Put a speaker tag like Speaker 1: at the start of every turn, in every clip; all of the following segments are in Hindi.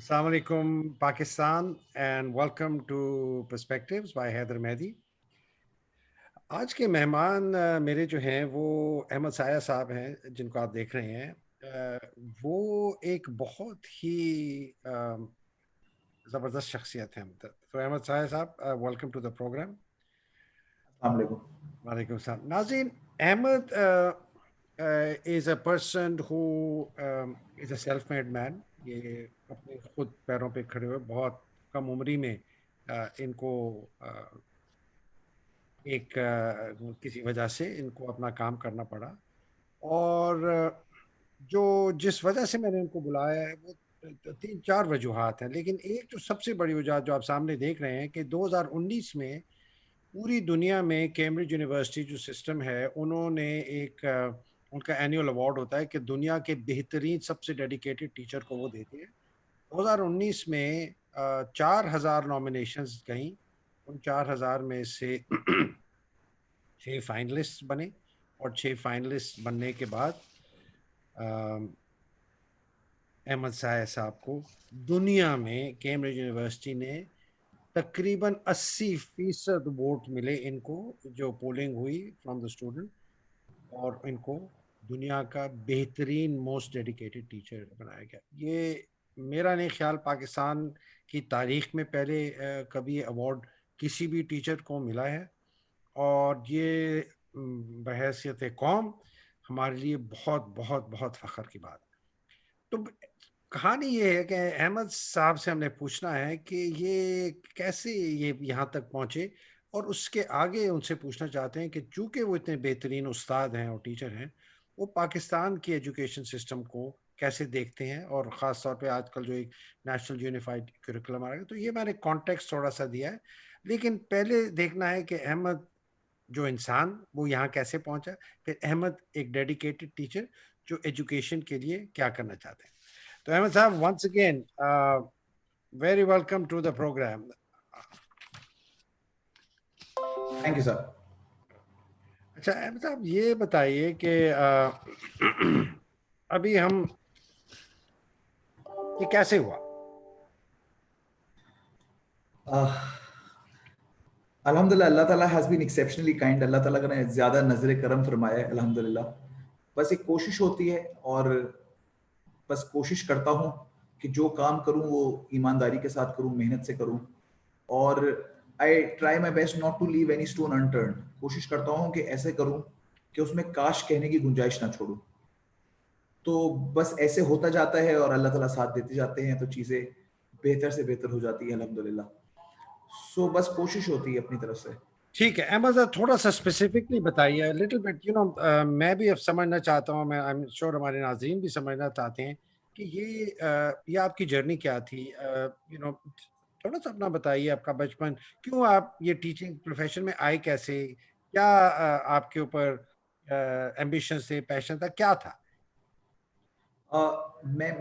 Speaker 1: Assalamu alaikum, Pakistan, and welcome to Perspectives by Haider Mehdi. आज के मेहमान मेरे जो हैं वो अहमद साया साहब हैं जिनको आप देख रहे हैं। वो एक बहुत ही ज़बरदस्त शख्सियत हैं। तो अहमद साया साहब, welcome to the program.
Speaker 2: Assalamualaikum.
Speaker 1: वालेकुम सलाम। नाज़रीन, Ahmad is a person who is a self-made man। ये अपने खुद पैरों पे खड़े हुए बहुत कम उम्री में इनको एक किसी वजह से इनको अपना काम करना पड़ा। और जो जिस वजह से मैंने इनको बुलाया है वो तीन चार वजूहात हैं, लेकिन एक जो सबसे बड़ी वजह जो आप सामने देख रहे हैं कि 2019 में पूरी दुनिया में कैम्ब्रिज यूनिवर्सिटी जो सिस्टम है उन्होंने एक उनका एनुअल अवार्ड होता है कि दुनिया के बेहतरीन सबसे डेडिकेटेड टीचर को वो देते हैं। 2019 में 4,000 नॉमिनेशंस गई। उन 4,000 में से 6 फाइनलिस्ट बने, और 6 फाइनलिस्ट बनने के बाद अहमद साया साहब को दुनिया में कैम्ब्रिज यूनिवर्सिटी ने तकरीबन 80% वोट मिले इनको, जो पोलिंग हुई फ्रॉम द स्टूडेंट, और इनको दुनिया का बेहतरीन मोस्ट डेडिकेटेड टीचर बनाया गया। ये मेरा नहीं ख्याल पाकिस्तान की तारीख में पहले कभी अवार्ड किसी भी टीचर को मिला है, और ये बहैसियत कौम हमारे लिए बहुत बहुत बहुत फ़ख्र की बात है। तो कहानी ये है कि अहमद साहब से हमने पूछना है कि ये कैसे ये यहाँ तक पहुँचे, और उसके आगे उनसे पूछना चाहते हैं कि चूंकि वो इतने बेहतरीन उस्ताद हैं और टीचर हैं, वो पाकिस्तान की एजुकेशन सिस्टम को कैसे देखते हैं, और ख़ास तौर पे आजकल जो एक नेशनल यूनिफाइड करिकुलम आ रहा है। तो ये मैंने कॉन्टेक्स्ट थोड़ा सा दिया है, लेकिन पहले देखना है कि अहमद जो इंसान वो यहाँ कैसे पहुँचा, फिर अहमद एक डेडिकेटेड टीचर जो एजुकेशन के लिए क्या करना चाहते हैं। तो अहमद साहब, once again, very welcome to the program.
Speaker 2: Thank you, sir.
Speaker 1: अच्छा अहमद साहब, ये बताइए कि अभी हम ये कैसे हुआ?
Speaker 2: अल्हम्दुलिल्लाह, अल्लाह ताला has been exceptionally kind. अल्लाह ताला ने ज़्यादा नज़र करम फरमाया है, अल्हम्दुलिल्लाह। बस एक कोशिश होती है, और बस कोशिश करता हूँ कि जो काम करूँ वो ईमानदारी के साथ करूँ, मेहनत से करूँ, और I try my best not to leave any stone unturned. कोशिश करता हूँ कि ऐसे करूँ कि उसमें काश कहने की गुंजाइश ना छोड़ूं। तो बस ऐसे होता जाता है, और अल्लाह ताला साथ देते जाते हैं, तो चीज़ें बेहतर से बेहतर हो जाती है, अल्हम्दुलिल्लाह। सो बस कोशिश होती है अपनी तरफ से।
Speaker 1: ठीक है अहमद साहब, थोड़ा सा स्पेसिफिकली बताइए, लिटिल बिट, मैं भी अब समझना चाहता हूँ, मैं आई एम श्योर हमारे नाज़रीन भी समझना चाहते हैं कि ये आपकी जर्नी क्या थी। थोड़ा सा अपना बताइए, आपका बचपन, क्यों आप ये टीचिंग प्रोफेशन में आए, कैसे, क्या आपके ऊपर एम्बिशन थे, पैशन था, क्या था?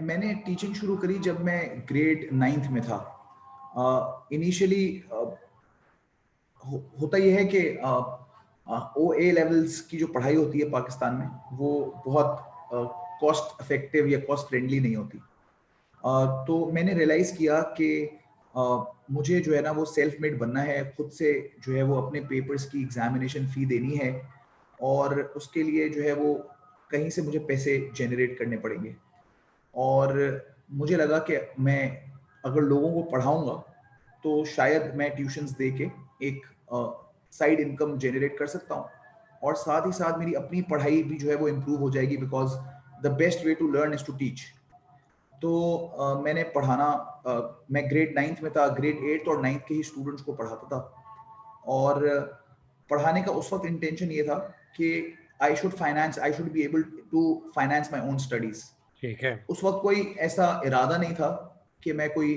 Speaker 2: मैंने टीचिंग शुरू करी जब मैं ग्रेड 9th में था। इनिशियली होता यह है कि ओ ए लेवल्स की जो पढ़ाई होती है पाकिस्तान में, वो बहुत कॉस्ट इफेक्टिव या कॉस्ट फ्रेंडली नहीं होती। तो मैंने रियलाइज़ किया कि मुझे जो है ना वो सेल्फ मेड बनना है, खुद से जो है वो अपने पेपर्स की एग्जामिनेशन फ़ी देनी है, और उसके लिए जो है वो कहीं से मुझे पैसे जनरेट करने पड़ेंगे। और मुझे लगा कि मैं अगर लोगों को पढ़ाऊँगा तो शायद मैं ट्यूशन्स दे के एक साइड इनकम जनरेट कर सकता हूँ, और साथ ही साथ मेरी अपनी पढ़ाई भी जो है वो इम्प्रूव हो जाएगी, because the best way to learn is to teach. तो मैंने पढ़ाना, मैं ग्रेड 9th में था, ग्रेड 8th और 9th के ही स्टूडेंट्स को पढ़ाता था। और पढ़ाने का उस वक्त इंटेंशन ये था कि I should be able to finance my own studies.
Speaker 1: ठीक है।
Speaker 2: उस वक्त कोई ऐसा इरादा नहीं था कि मैं कोई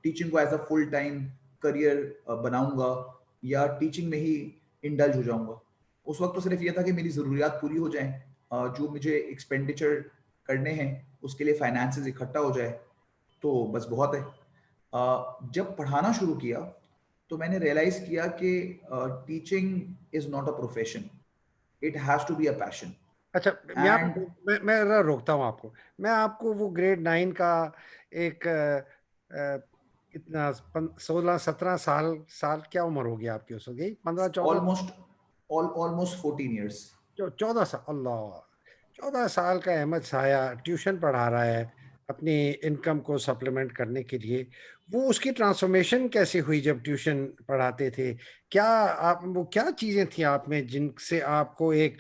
Speaker 2: टीचिंग को as a full time career बनाऊंगा या टीचिंग में ही इंडल्ज हो जाऊंगा। उस वक्त तो सिर्फ ये था कि मेरी ज़रूरियात पूरी हो जाएं, जो मुझे एक्सपेंडिचर करने हैं उसके लिए फाइनेंसेस इकट्ठा हो जाए, तो बस बहुत है। जब पढ़ाना शुरू किया तो मैंने रियलाइज़ किया कि teaching is not a profession, it has to be a passion.
Speaker 1: अच्छा,
Speaker 2: एंड
Speaker 1: मैं जरा रोकता हूँ आपको। मैं आपको वो ग्रेड 9 का एक कितना 16-17 साल साल क्या उम्र होगी आपकी उस वक्त? यही 15-14?
Speaker 2: Almost almost 14 years.
Speaker 1: 14 साल, अल्लाह! 14 साल का अहमद साया ट्यूशन पढ़ा रहा है अपनी इनकम को सप्लीमेंट करने के लिए। वो उसकी ट्रांसफॉर्मेशन कैसे हुई जब ट्यूशन पढ़ाते थे? क्या आप, वो क्या चीजें थी आप में जिनसे आपको एक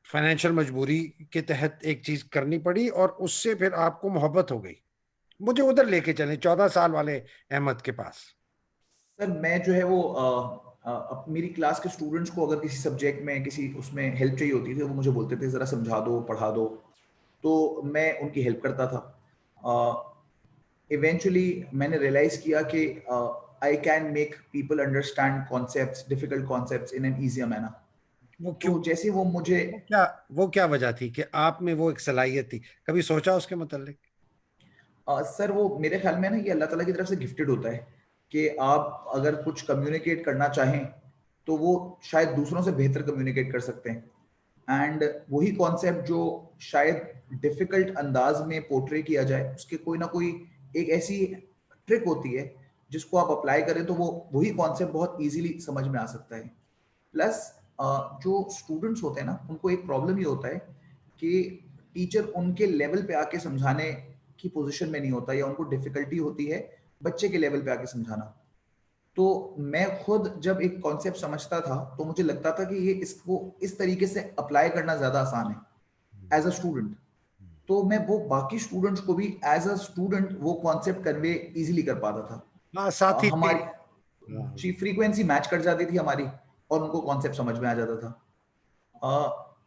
Speaker 1: फाइनेंशियल मजबूरी के तहत एक चीज करनी पड़ी और उससे फिर आपको मोहब्बत हो गई? मुझे उधर लेके चले, 14 साल वाले अहमद के पास।
Speaker 2: सर मैं जो है वो मेरी क्लास के स्टूडेंट्स को अगर किसी सब्जेक्ट में किसी उसमें हेल्प चाहिए होती थी, वो मुझे बोलते थे ज़रा समझा दो, पढ़ा दो, तो मैं उनकी हेल्प करता था। इवेंचुअली मैंने रियलाइज किया कि I can make people understand concepts, difficult concepts in an easier manner.
Speaker 1: वो क्यों?
Speaker 2: तो जैसे वो मुझे
Speaker 1: वो क्या वो क्या वजह थी कि आप में वो एक सलाहियत थी? कभी सोचा उसके मतलब?
Speaker 2: सर वो मेरे ख्याल में ना ये अल्लाह ताला की तरफ से गिफ्टेड होता है कि आप अगर कुछ कम्युनिकेट करना चाहें तो वो शायद दूसरों से बेहतर कम्युनिकेट कर सकते हैं। एंड वही कॉन्सेप्ट जो शायद डिफिकल्ट अंदाज में पोर्ट्रे किया जाए, उसके कोई ना कोई एक ऐसी ट्रिक होती है जिसको आप अप्लाई करें तो वो वही कॉन्सेप्ट बहुत इजीली समझ में आ सकता है। प्लस जो स्टूडेंट्स होते हैं ना, उनको एक प्रॉब्लम ये होता है कि टीचर उनके लेवल पे आके समझाने की पोजीशन में नहीं होता, या उनको डिफिकल्टी होती है बच्चे के लेवल पे आके समझाना। तो मैं खुद जब एक कॉन्सेप्ट समझता था तो मुझे लगता था कि ये इसको इस तरीके से अप्लाई करना ज्यादा आसान है एज अ स्टूडेंट। तो मैं वो बाकी स्टूडेंट्स को भी एज अ स्टूडेंट वो कॉन्सेप्ट कन्वे इजीली कर पाता था।
Speaker 1: हाँ, साथी थे।
Speaker 2: हमारी
Speaker 1: हाँ।
Speaker 2: जी फ्रीक्वेंसी मैच कर जाती थी हमारी, और उनको कॉन्सेप्ट समझ में आ जाता था।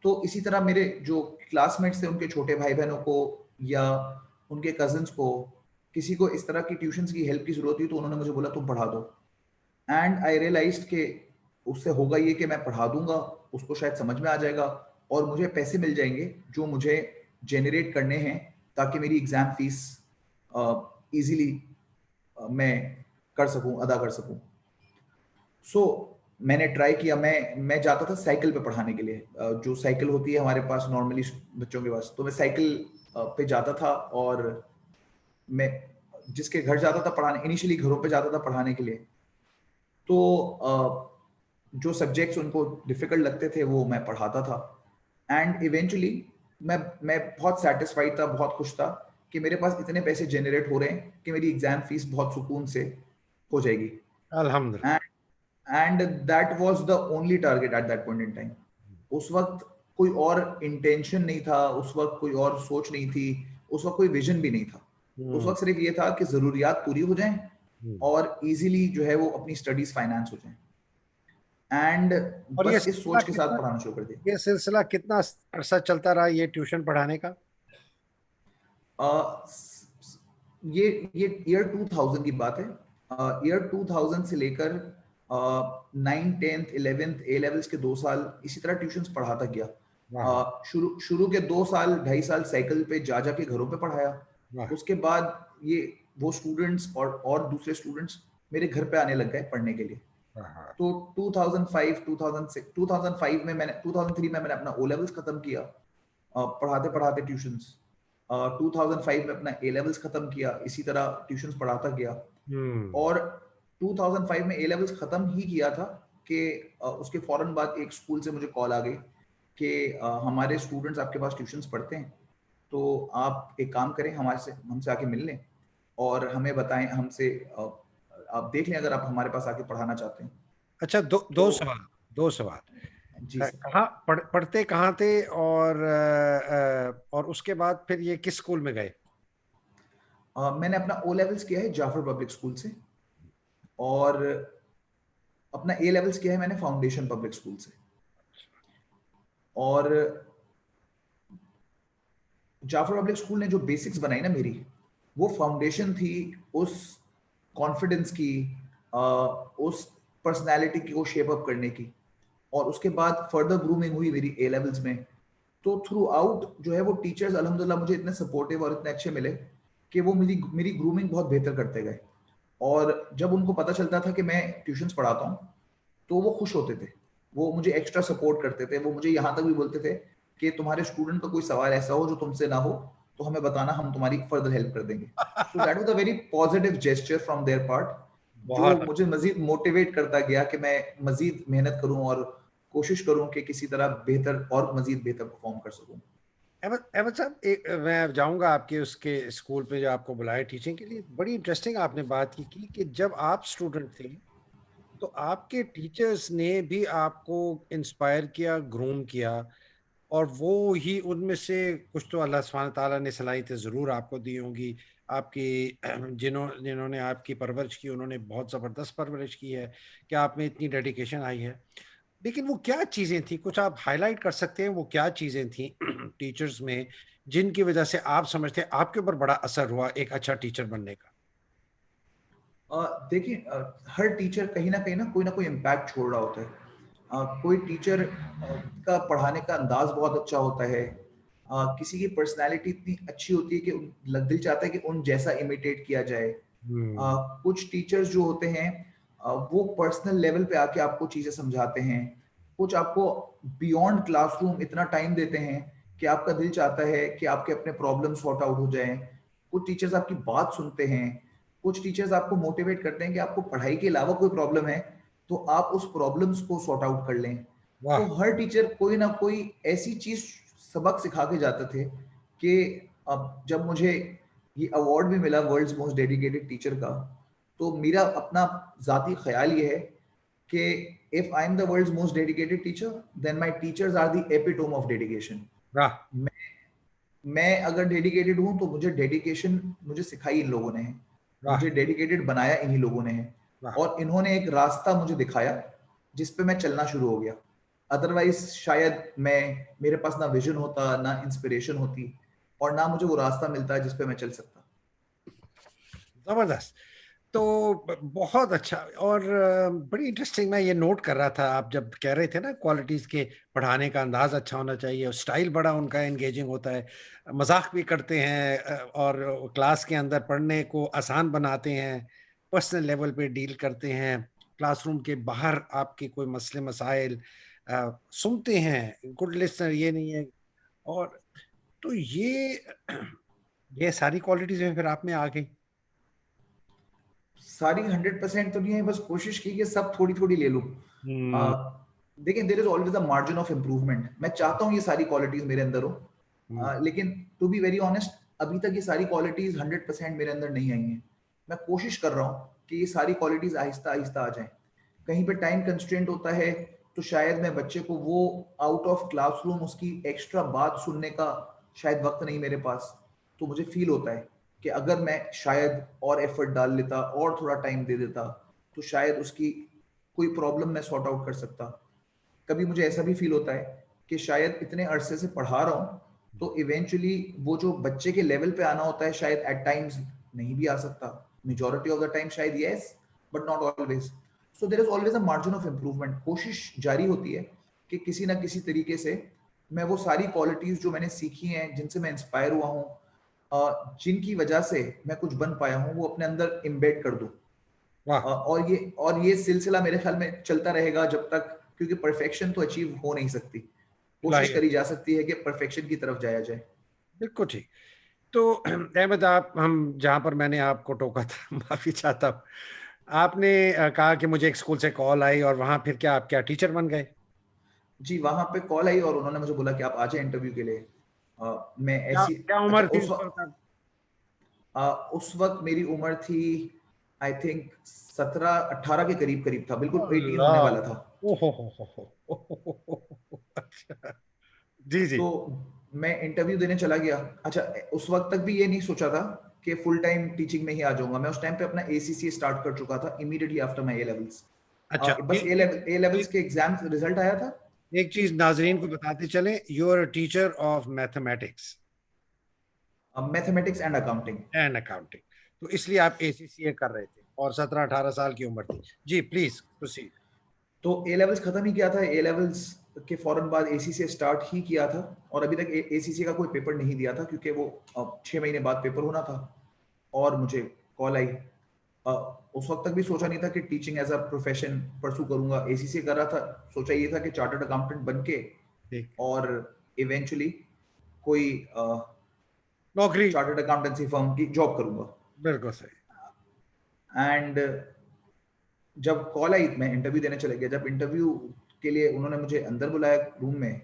Speaker 2: तो इसी तरह मेरे जो क्लासमेट्स थे, उनके छोटे भाई बहनों को या उनके कजन्स को, किसी को इस तरह की ट्यूशंस की हेल्प की जरूरत हुई तो उन्होंने मुझे बोला तुम पढ़ा दो। एंड आई रियलाइज्ड कि उससे होगा ये कि मैं पढ़ा दूंगा, उसको शायद समझ में आ जाएगा और मुझे पैसे मिल जाएंगे जो मुझे जेनरेट करने हैं, ताकि मेरी एग्जाम फीस इजीली मैं कर सकूं, अदा कर सकूं। सो मैंने ट्राई किया, मैं जाता था साइकिल पे पढ़ाने के लिए। जो साइकिल होती है हमारे पास नॉर्मली बच्चों के पास, तो मैं साइकिल पे जाता था और मैं जिसके घर जाता था पढ़ाने, इनिशियली घरों पे जाता था पढ़ाने के लिए। तो जो सब्जेक्ट्स उनको डिफिकल्ट लगते थे वो मैं पढ़ाता था। एंड इवेंचुअली मैं बहुत सेटिस्फाइड था, बहुत खुश था कि मेरे पास इतने पैसे जनरेट हो रहे हैं कि मेरी एग्जाम फीस बहुत सुकून से हो जाएगी।
Speaker 1: अल्हम्दुलिल्लाह।
Speaker 2: And that was the only target at that point in time. उस वक्त कोई और इंटेंशन नहीं था, उस वक्त कोई और सोच नहीं थी, उस वक्त कोई विजन भी नहीं था। उस
Speaker 1: हम्म।
Speaker 2: वक्त सिर्फ ये था कि जरूरियात पूरी हो जाएं
Speaker 1: हम्म।
Speaker 2: और इजीली जो है वो अपनी स्टडीज फाइनेंस हो जाएं। एंड
Speaker 1: और
Speaker 2: बस इस सोच के साथ पढ़ाना शुरू कर दिया।
Speaker 1: ये सिलसिला कितना अरसा चलता रहा, ये ट्यूशन पढ़ाने का?
Speaker 2: ये ईयर 2000 की बात है। ईयर 2000 से लेकर 9 10th 11th ए लेवल्स के 2 साल इसी तरह ट्यूशंस पढ़ाता गया।
Speaker 1: वाह वाह
Speaker 2: शुरू शुरू के 2 साल 2.5 साल साइकिल पे जा जाके घरों पे पढ़ाया।
Speaker 1: वाह।
Speaker 2: उसके बाद ये वो स्टूडेंट्स और दूसरे स्टूडेंट्स मेरे घर पे आने लग गए पढ़ने के लिए।
Speaker 1: वाह, वाह।
Speaker 2: तो 2005 2006 2005 में मैंने 2003 में मैंने अपना ओ लेवल्स खत्म किया, पढ़ाते पढ़ाते ट्यूशंस। 2005 में अपना ए लेवल्स खत्म किया, इसी तरह ट्यूशंस पढ़ाता गया।
Speaker 1: हम्म।
Speaker 2: और 2005 में ए लेवल्स खत्म ही किया था कि उसके फौरन बाद एक स्कूल से मुझे कॉल आ गई कि हमारे स्टूडेंट्स आपके पास ट्यूशंस पढ़ते हैं, तो आप एक काम करें, हमसे आके मिल लें और हमें बताएं, हमसे आप देख लें अगर आप हमारे पास आके पढ़ाना चाहते हैं।
Speaker 1: अच्छा, दो
Speaker 2: तो
Speaker 1: दो सवाल, दो सवाल।
Speaker 2: जी सर।
Speaker 1: कहाँ पढ़ते कहाँ थे? और उसके बाद फिर ये किस स्कूल में गए?
Speaker 2: मैंने अपना ओ लेवल्स किया है जाफर पब्लिक स्कूल से, और अपना ए लेवल्स किया है मैंने फाउंडेशन पब्लिक स्कूल से। और जाफर पब्लिक स्कूल ने जो बेसिक्स बनाई ना मेरी, वो फाउंडेशन थी उस कॉन्फिडेंस की, उस पर्सनालिटी की को शेप अप करने की। और उसके बाद फर्दर ग्रूमिंग हुई मेरी ए लेवल्स में। तो थ्रू आउट जो है वो टीचर्स अल्हम्दुलिल्लाह मुझे इतने सपोर्टिव और इतने अच्छे मिले कि वो मेरी मेरी ग्रूमिंग बहुत बेहतर करते गए। और जब उनको पता चलता था कि मैं ट्यूशंस पढ़ाता हूँ तो वो खुश होते थे, वो मुझे एक्स्ट्रा सपोर्ट करते थे। वो मुझे यहाँ तक भी बोलते थे कि तुम्हारे स्टूडेंट का कोई सवाल ऐसा हो जो तुमसे ना हो तो हमें बताना, हम तुम्हारी फर्दर हेल्प कर देंगे। तो that was a very positive gesture from there part, जो
Speaker 1: बहुत
Speaker 2: मुझे मजीद मोटिवेट करता गया कि मैं मजीद मेहनत करूं और कोशिश करूं कि किसी तरह बेहतर और मजीद बेहतर परफॉर्म कर सकूं।
Speaker 1: अहमद अहमद साहब, मैं जाऊंगा आपके उसके स्कूल पे जो आपको बुलाया टीचिंग के लिए। बड़ी इंटरेस्टिंग आपने बात की कि जब आप स्टूडेंट थे तो आपके टीचर्स ने भी आपको इंस्पायर किया, ग्रूम किया, और वो ही उनमें से कुछ तो अल्लाह सुब्हान ताला ने सलाहियतें ज़रूर आपको दी होंगी। आपकी जिन्होंने आपकी परवरिश की, उन्होंने बहुत ज़बरदस्त परवरिश की है कि आप में इतनी डेडिकेशन आई है। लेकिन वो क्या चीज़ें थी, कुछ आप हाईलाइट कर सकते हैं, वो क्या चीज़ें थी टीचर्स में जिनकी वजह से आप समझते हैं आपके ऊपर बड़ा असर हुआ एक अच्छा टीचर बनने का?
Speaker 2: देखिए, हर टीचर कहीं ना कोई इम्पैक्ट छोड़ रहा होता है। कोई टीचर का पढ़ाने का अंदाज बहुत अच्छा होता है, किसी की पर्सनालिटी इतनी अच्छी होती है कि दिल चाहता है कि उन जैसा इमिटेट किया जाए।
Speaker 1: हम्म।
Speaker 2: कुछ टीचर्स जो होते हैं वो पर्सनल लेवल पे आके आपको चीजें समझाते हैं। कुछ आपको बियॉन्ड क्लासरूम इतना टाइम देते हैं कि आपका दिल चाहता है कि आपके अपने प्रॉब्लम सॉर्ट आउट हो जाएं। कुछ टीचर्स आपकी बात सुनते हैं। कुछ टीचर्स आपको मोटिवेट करते हैं कि आपको पढ़ाई के अलावा कोई प्रॉब्लम है तो आप उस प्रॉब्लम्स को सॉर्ट आउट कर लें। तो
Speaker 1: वाह।
Speaker 2: हर टीचर कोई ना कोई ऐसी चीज सबक सिखा के जाते थे कि अब जब मुझे ये अवार्ड भी मिला वर्ल्ड्स मोस्ट डेडिकेटेड टीचर का, तो मेरा अपना जाती ख्याल ये है कि if I am the world's most dedicated teacher then my teachers are the epitome of dedication.
Speaker 1: वाह।
Speaker 2: मैं अगर डेडिकेटेड हूं तो मुझे डेडिकेशन मुझे सिखाई इन लोगों ने है,
Speaker 1: वाह।
Speaker 2: मुझे डेडिकेटेड बनाया इन्हीं लोगों ने है,
Speaker 1: वाह।
Speaker 2: और इन्होंने एक रास्ता मुझे दिखाया जिस पे मैं चलना शुरू हो गया। अदरवाइज शायद मैं मेरे पास ना विजन होता, ना इंस्पिरेशन होती, और ना मुझे वो रास्ता मिलता जिस पे मैं चल सकता।
Speaker 1: जबरदस्त। तो बहुत अच्छा। और बड़ी इंटरेस्टिंग, मैं ये नोट कर रहा था आप जब कह रहे थे ना क्वालिटीज के, पढ़ाने का अंदाज अच्छा होना चाहिए और स्टाइल बड़ा उनका एंगेजिंग होता है, मजाक भी करते हैं, और क्लास के अंदर पढ़ने को आसान बनाते हैं, पर्सनल लेवल पे डील करते हैं, क्लासरूम के बाहर आपके कोई मसले मसाइल सुनते हैं, गुड लिसनर ये नहीं है। और तो ये सारी क्वालिटीज में फिर आप में आ गई।
Speaker 2: सारी 100% तो नहीं है, बस कोशिश की कि सब थोड़ी थोड़ी ले लूं।
Speaker 1: हम्म।
Speaker 2: देखिए, there is always a margin of improvement. मैं चाहता हूँ ये सारी क्वालिटीज मेरे अंदर हो,
Speaker 1: हम्म।
Speaker 2: लेकिन टू बी वेरी ऑनेस्ट अभी तक ये सारी क्वालिटीज 100% मेरे अंदर नहीं आई हैं। मैं कोशिश कर रहा हूँ कि ये सारी क्वालिटीज आहिस्ता आहिस्ता आ जाएं। कहीं पे टाइम कंस्ट्रेंट होता है तो शायद मैं बच्चे को वो आउट ऑफ क्लासरूम उसकी एक्स्ट्रा बात सुनने का शायद वक्त नहीं मेरे पास, तो मुझे फील होता है कि अगर मैं शायद और एफर्ट डाल लेता और थोड़ा टाइम दे देता तो शायद उसकी कोई प्रॉब्लम मैं सॉर्ट आउट कर सकता। कभी मुझे ऐसा भी फील होता है कि शायद इतने अरसे से पढ़ा रहा हूँ तो इवेंचुअली वो जो बच्चे के लेवल पे आना होता है शायद एट टाइम्स नहीं भी आ सकता, मेजॉरिटी ऑफ द टाइम शायद yes, but not always. So there is always a margin of improvement. कोशिश जारी होती है कि किसी ना किसी तरीके से मैं वो सारी क्वालिटीज जो मैंने सीखी हैं, जिनसे मैं इंस्पायर हुआ हूँ, जिनकी वजह से मैं कुछ बन पाया हूँ, वो अपने अंदर इम्बेड कर दूं।
Speaker 1: वाह।
Speaker 2: और ये सिलसिला मेरे ख्याल में चलता रहेगा जब तक, क्योंकि परफेक्शन तो अचीव हो नहीं सकती। कोशिश
Speaker 1: लाइए।
Speaker 2: करी जा सकती है कि परफेक्शन की तरफ जाया जाए।
Speaker 1: बिल्कुल ठीक। तो अहमद, आप हम जहाँ पर मैंने आपको टोका था माफी चाहता हूँ। आपने कहा कि मुझे एक स्कूल से कॉल आई, और वहां फिर क्या आप क्या टीचर बन गए?
Speaker 2: जी, वहां पे कॉल आई और उन्होंने मुझे बोला कि आप आ जाए इंटरव्यू के लिए। मैं
Speaker 1: क्या
Speaker 2: ऐसी
Speaker 1: क्या
Speaker 2: अच्छा
Speaker 1: उम्र थी
Speaker 2: उस
Speaker 1: उस
Speaker 2: वक्त
Speaker 1: वक्त?
Speaker 2: उस वक्त मेरी उम्र थी आई थिंक 17-18 के करीब करीब था, बिल्कुल 18 होने
Speaker 1: अल्लाह।
Speaker 2: वाला था।
Speaker 1: ओहो अच्छा। जी जी।
Speaker 2: तो मैं इंटरव्यू देने चला गया। अच्छा, उस वक्त तक भी ये नहीं सोचा था कि फुल टाइम टीचिंग में ही आ जाऊंगा। मैं उस टाइम पे अपना एसीसी स्टार्ट कर चुका था immediately after my A levels.
Speaker 1: अच्छा,
Speaker 2: बस ए लेवल्स के एग्जाम रिजल्ट आया था।
Speaker 1: एक चीज नाजरीन को बताते चलें, you are teacher of mathematics
Speaker 2: mathematics and accounting.
Speaker 1: And accounting, तो इसलिए आप एसीसीए कर रहे थे और 17-18 साल की उम्र थी। जी प्लीज प्रोसीड।
Speaker 2: तो ए लेवल्स खत्म ही किया था, ए लेवल्स के फौरन बाद एसीसी स्टार्ट ही किया था, और अभी तक एसीसी का कोई पेपर नहीं दिया था क्योंकि वो 6 महीने बाद पेपर होना था। और मुझे कॉल आई। अ, उस वक्त तक भी सोचा नहीं था कि टीचिंग एज अ प्रोफेशन परसू करूंगा। एसीसी कर रहा था, सोचा ये था कि चार्टर्ड अकाउंटेंट बन के
Speaker 1: ठीक।
Speaker 2: और इवेंचुअली कोई
Speaker 1: नौकरी।
Speaker 2: चार्टर्ड अकाउंटेंसी फर्म की जॉब करूंगा।
Speaker 1: बिल्कुल सही।
Speaker 2: एंड जब कॉल आई मैं इंटरव्यू देने चले गया। जब इंटरव्यू के लिए उन्होंने मुझे अंदर बुलाया रूम में,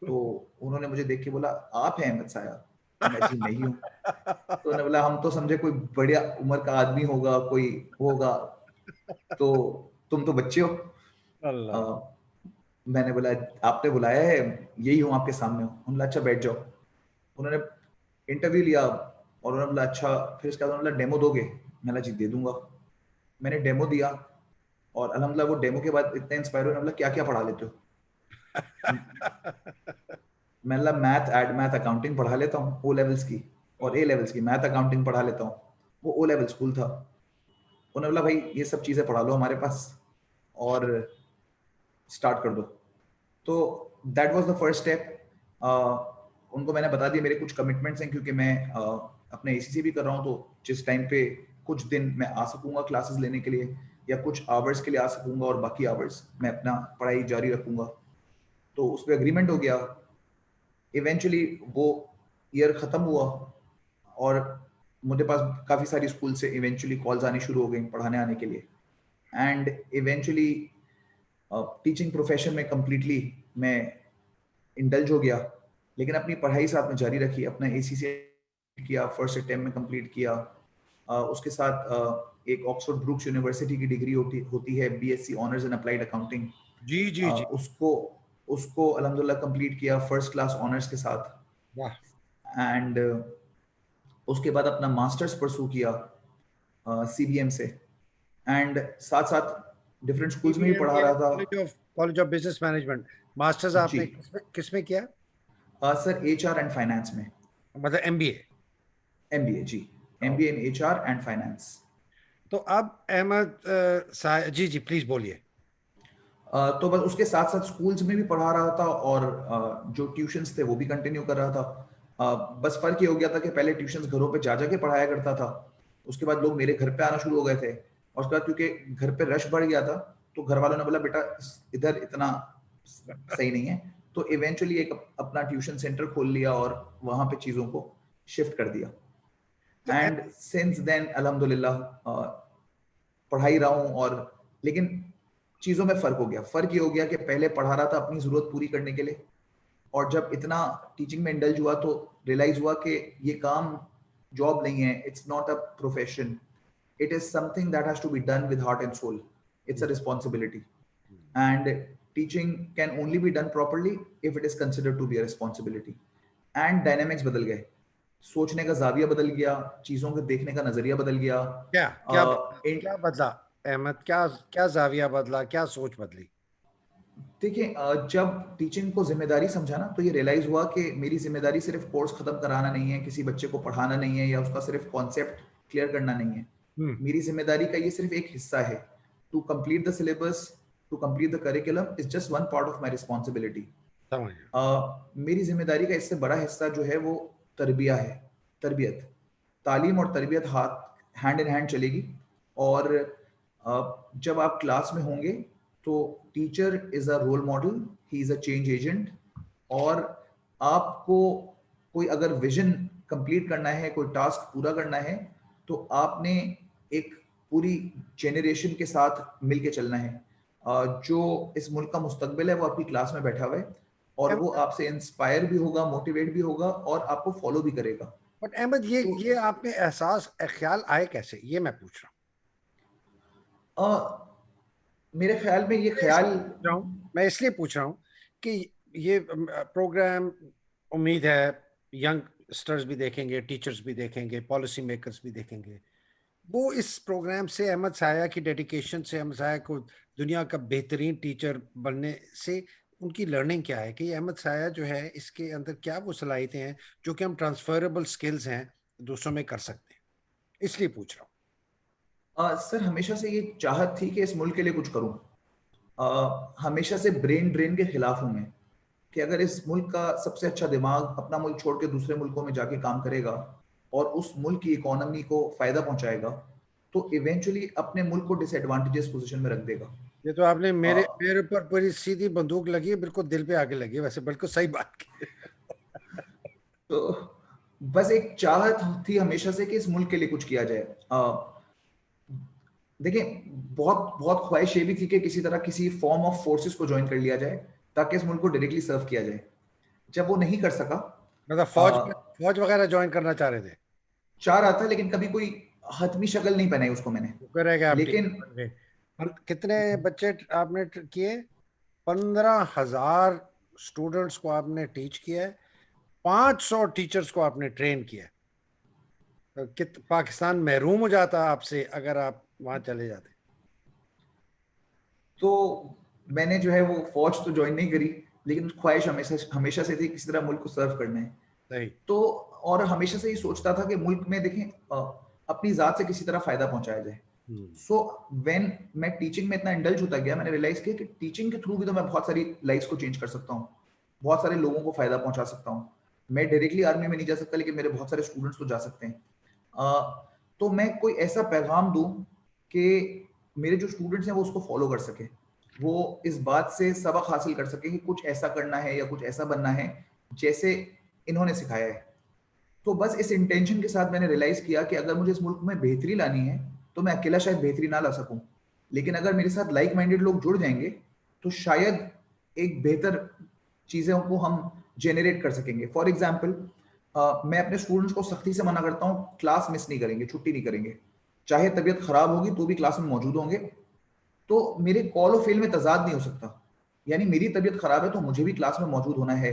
Speaker 2: तो उन्होंने मुझे देख के बोला, आप हैं अहमद साया? मैं जी नहीं हूँ। तो उन्होंने बोला, हम तो समझे कोई बढ़िया उम्र का आदमी होगा, कोई होगा, तो तुम तो बच्चे हो।
Speaker 1: अल्लाह।
Speaker 2: मैंने बोला, आपने बुलाया है, यही हूँ आपके सामने हूँ। उन्होंने बोला, अच्छा बैठ जाओ। उन्होंने इंटरव्यू लिया और उन्होंने बोला अच्छा, फिर उसके बाद उन्होंने बोला डेमो दोगे? मैंने बोला जी दे दूंगा। मैंने डेमो दिया और अल्हम्दुलिल्लाह वो डेमो के बाद इतने इंस्पायर हुए, बोला क्या क्या पढ़ा लेते हो? मैंने बोला मैथ, एड मैथ, अकाउंटिंग पढ़ा लेता हूँ ओ लेवल्स की, और ए लेवल्स की मैथ अकाउंटिंग पढ़ा लेता हूँ। वो ओ लेवल स्कूल था। उन्होंने बोला भाई ये सब चीज़ें पढ़ा लो हमारे पास और स्टार्ट कर दो। तो that was the first step. उनको मैंने बता दिया मेरे कुछ कमिटमेंट्स हैं, क्योंकि मैं अपने एसीसी भी कर रहा हूँ, तो जिस टाइम पे कुछ दिन मैं आ सकूंगा क्लासेस लेने के लिए या कुछ आवर्स के लिए आ सकूंगा और बाकी आवर्स मैं अपना पढ़ाई जारी रखूंगा, तो उस पर एग्रीमेंट हो गया। इवेंचुअली वो ईयर ख़त्म हुआ और मुझे पास काफ़ी सारी स्कूल से इवेंचुअली कॉल्स आनी शुरू हो गई पढ़ाने आने के लिए। एंड इवेंचुअली टीचिंग प्रोफेशन में कम्प्लीटली मैं इंडल्ज हो गया, लेकिन अपनी पढ़ाई साथ में जारी रखी। अपना एसीसी किया, फर्स्ट अटेम्प्ट में कंप्लीट किया। उसके साथ एक ऑक्सफोर्ड ब्रूक्स यूनिवर्सिटी की डिग्री होती है BSc honours in applied accounting,
Speaker 1: जी जी जी।
Speaker 2: उसको उसको अल्हम्दुलिल्लाह कंप्लीट किया फर्स्ट क्लास ऑनर्स के साथ।
Speaker 1: वाह।
Speaker 2: एंड उसके बाद अपना मास्टर्स परसू किया सीबीएम से, एंड साथ साथ डिफरेंट स्कूल्स में भी
Speaker 1: सीबीएम
Speaker 2: पढ़ा
Speaker 1: ये
Speaker 2: रहा था।
Speaker 1: College of business management. Masters
Speaker 2: जी
Speaker 1: आपने किसमें किया?
Speaker 2: सर एचआर एंड फाइनेंस में।
Speaker 1: मतलब एमबीए।
Speaker 2: एमबीए जी, MBA in HR and finance.
Speaker 1: तो अब अहमद जी जी प्लीज बोलिए।
Speaker 2: तो बस उसके साथ साथ स्कूल्स में भी पढ़ा रहा था और जो ट्यूशंस थे वो भी कंटिन्यू कर रहा था। बस फर्क ये हो गया था कि पहले ट्यूशंस घरों पे जा जाके पढ़ाया करता था, उसके बाद लोग मेरे घर पे आना शुरू हो गए थे, और उसके बाद क्योंकि घर पे रश बढ़ गया था तो घर वालों ने बोला बेटा इधर इतना सही नहीं है, तो इवेंचुअली एक अपना ट्यूशन सेंटर खोल लिया और वहां पे चीजों को शिफ्ट कर दिया।
Speaker 1: तो
Speaker 2: एंड सिंस देन अल्हम्दुलिल्लाह पढ़ा ही रहा हूँ। और लेकिन चीजों में फर्क हो गया। फर्क ये हो गया कि पहले पढ़ा रहा था अपनी जरूरत पूरी करने के लिए, और जब इतना टीचिंग में इंडल्ज हुआ तो रियलाइज हुआ कि ये काम जॉब नहीं है, it's not a profession, it is something that has to be done with heart and soul, it's a responsibility. And teaching can only be done properly if it is considered to be a responsibility. And dynamics बदल गए, सोचने का जाविया बदल गया, चीजों को देखने का नजरिया बदल गया।
Speaker 1: क्या क्या क्या बदला अहमद? क्या क्या जाविया बदला, क्या सोच बदली?
Speaker 2: देखिए जब टीचिंग को जिम्मेदारी समझा ना, तो ये रियलाइज हुआ कि मेरी जिम्मेदारी सिर्फ कोर्स खत्म कराना नहीं है, किसी बच्चे को पढ़ाना नहीं है, या उसका सिर्फ कॉन्सेप्ट क्लियर करना नहीं है।
Speaker 1: हम्म।
Speaker 2: मेरी जिम्मेदारी का ये सिर्फ एक हिस्सा है। To complete the syllabus, to complete the curriculum is just one part of my responsibility.
Speaker 1: समझ गया।
Speaker 2: मेरी जिम्मेदारी का इससे बड़ा हिस्सा जो है वो तरबिया है, तरबियत। तालीम और तरबियत हाथ हैंड इन हैंड चलेगी। और जब आप क्लास में होंगे तो teacher is a role model, he is a change agent. और आपको कोई अगर विजन कंप्लीट करना है, कोई टास्क पूरा करना है, तो आपने एक पूरी जेनरेशन के साथ मिलके चलना है। जो इस मुल्क का मुस्तकबिल है वो आपकी क्लास में बैठा हुआ है, और वो आपसे इंस्पायर भी होगा, मोटिवेट भी होगा और आपको फॉलो भी करेगा।
Speaker 1: बट अहमद
Speaker 2: तो
Speaker 1: ये आपने एहसास ख्याल आए कैसे, ये मैं पूछ रहा हूँ।
Speaker 2: अ, मेरे ख्याल में ये
Speaker 1: मैं
Speaker 2: ख्याल।
Speaker 1: इसलिए पूछ रहा हूँ मैं इसलिए पूछ रहा हूँ कि ये प्रोग्राम, उम्मीद है यंगस्टर्स भी देखेंगे, टीचर्स भी देखेंगे, पॉलिसी मेकर्स भी देखेंगे। वो इस प्रोग्राम से, अहमद साया की डेडिकेशन से, अहमद साया को दुनिया का बेहतरीन टीचर बनने से उनकी लर्निंग क्या है, कि ये अहमद साया जो है इसके अंदर क्या वो सलाहियतें हैं जो कि हम ट्रांसफरेबल स्किल्स हैं दूसरों में कर सकते हैं। इसलिए पूछ रहा
Speaker 2: सर हमेशा से ये चाहत थी कि इस मुल्क के लिए कुछ करूं। हमेशा से ब्रेन ड्रेन के खिलाफ हूं मैं, कि अगर इस मुल्क का सबसे अच्छा दिमाग अपना मुल्क छोड़ के दूसरे मुल्कों में जाके काम करेगा और उस मुल्क की इकोनॉमी को फायदा पहुंचाएगा, तो इवेंचुअली अपने मुल्क को डिसएडवांटेजेस पोजीशन में रख देगा।
Speaker 1: ये तो आपने
Speaker 2: अ,
Speaker 1: मेरे मेरे ऊपर पूरी सीधी बंदूक लगी है, बिल्कुल दिल पे आके लगी है, वैसे बिल्कुल सही बात की।
Speaker 2: तो बस एक चाहत थी हमेशा से कि इस मुल्क के लिए कुछ किया जाए। देखिए, बहुत बहुत ख्वाहिश ये भी थी कि किसी तरह किसी फॉर्म ऑफ फोर्सेस को ज्वाइन कर लिया जाए ताकि इस मुल्क को डायरेक्टली सर्व किया जाए। जब वो नहीं कर सका,
Speaker 1: मतलब
Speaker 2: अ,
Speaker 1: फौज वगैरह ज्वाइन करना चाह रहे थे?
Speaker 2: चाह रहा था, लेकिन कभी कोई हतमी शक्ल नहीं पहनाई उसको मैंने।
Speaker 1: शुक्र है कि आप टीचर
Speaker 2: लेकिन
Speaker 1: बन गए। कितने बच्चे आपने किए? 15,000 स्टूडेंट्स को आपने टीच किया है, 500 टीचर्स को आपने ट्रेन किया है। तो पाकिस्तान महरूम हो जाता आपसे अगर आप वहां चले जाते?
Speaker 2: तो मैंने जो है वो फौज तो ज्वाइन नहीं करी, लेकिन ख्वाहिश हमेशा हमेशा से थी किसी तरह मुल्क को सर्व करना है।
Speaker 1: सही।
Speaker 2: तो और हमेशा से ये सोचता था कि मुल्क में देखें, अपनी जात से किसी तरह फायदा पहुंचाया जाए।
Speaker 1: हम्म।
Speaker 2: सो व्हेन मैं टीचिंग में इतना इंडल्ज होता गया, मैंने रियलाइज किया कि टीचिंग के थ्रू भी तो मैं बहुत सारी लाइफ्स को चेंज कर सकता हूँ, बहुत सारे लोगों को फायदा पहुंचा सकता हूँ। मैं डायरेक्टली आर्मी में नहीं जा सकता, लेकिन मेरे बहुत सारे स्टूडेंट्स तो जा सकते हैं। तो मैं कोई ऐसा पैगाम दूं कि मेरे जो स्टूडेंट्स हैं वो उसको फॉलो कर सके, वो इस बात से सबक हासिल कर सके कि कुछ ऐसा करना है या कुछ ऐसा बनना है जैसे इन्होंने सिखाया है। तो बस इस इंटेंशन के साथ मैंने रियलाइज किया कि अगर मुझे इस मुल्क में बेहतरी लानी है तो मैं अकेला शायद बेहतरी ना ला सकूं, लेकिन अगर मेरे साथ लाइक माइंडेड लोग जुड़ जाएंगे तो शायद एक बेहतर चीज़ों को हम जेनरेट कर सकेंगे। फॉर एग्जाम्पल, मैं अपने स्टूडेंट्स को सख्ती से मना करता हूँ, क्लास मिस नहीं करेंगे, छुट्टी नहीं करेंगे, चाहे तबीयत खराब होगी तो भी क्लास में मौजूद होंगे। तो मेरे कॉल और फेल में तजाद नहीं हो सकता, यानी मेरी तबीयत खराब है तो मुझे भी क्लास में मौजूद होना है।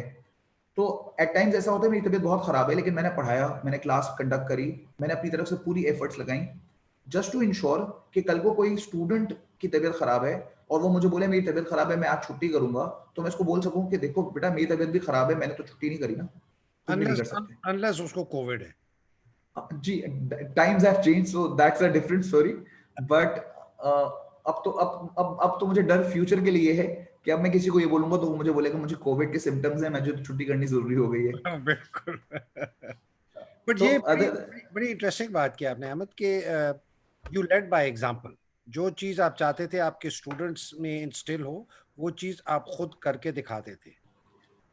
Speaker 2: तो एट टाइम्स ऐसा होता है मेरी तबीयत बहुत खराब है, लेकिन मैंने पढ़ाया, मैंने क्लास कंडक्ट करी, मैंने अपनी तरफ से पूरी एफर्ट्स लगाई, जस्ट टू इंश्योर कि कल को कोई स्टूडेंट की तबीयत खराब है और वो मुझे बोले मेरी तबीयत खराब है मैं आज छुट्टी करूंगा, तो मैं इसको बोल सकूं कि देखो बेटा, मेरी तबीयत भी खराब है, मैंने तो छुट्टी नहीं करी ना, तुम भी नहीं
Speaker 1: अनलेस
Speaker 2: कर सकते।
Speaker 1: अनलेस उसको कोविड है।
Speaker 2: जी, times have change, so that's a different story. But अब तो मुझे डर फ्यूचर के लिए है कि अब मैं किसी को ये बोलूंगा तो वो मुझे बोलेगा मुझे कोविड के सिम्टम्स हैं, मुझे तो छुट्टी करनी जरूरी हो गई है।
Speaker 1: हाँ, बिल्कुल। बट
Speaker 2: तो
Speaker 1: ये बड़ी
Speaker 2: अदर
Speaker 1: बड़ी बड़ी इंटरेस्टिंग बात की आपने अहमद कि यू लेड बाय एग्जांपल। जो चीज आप चाहते थे आपके स्टूडेंट्स में इंस्टिल हो, वो चीज आप खुद करके दिखाते थे।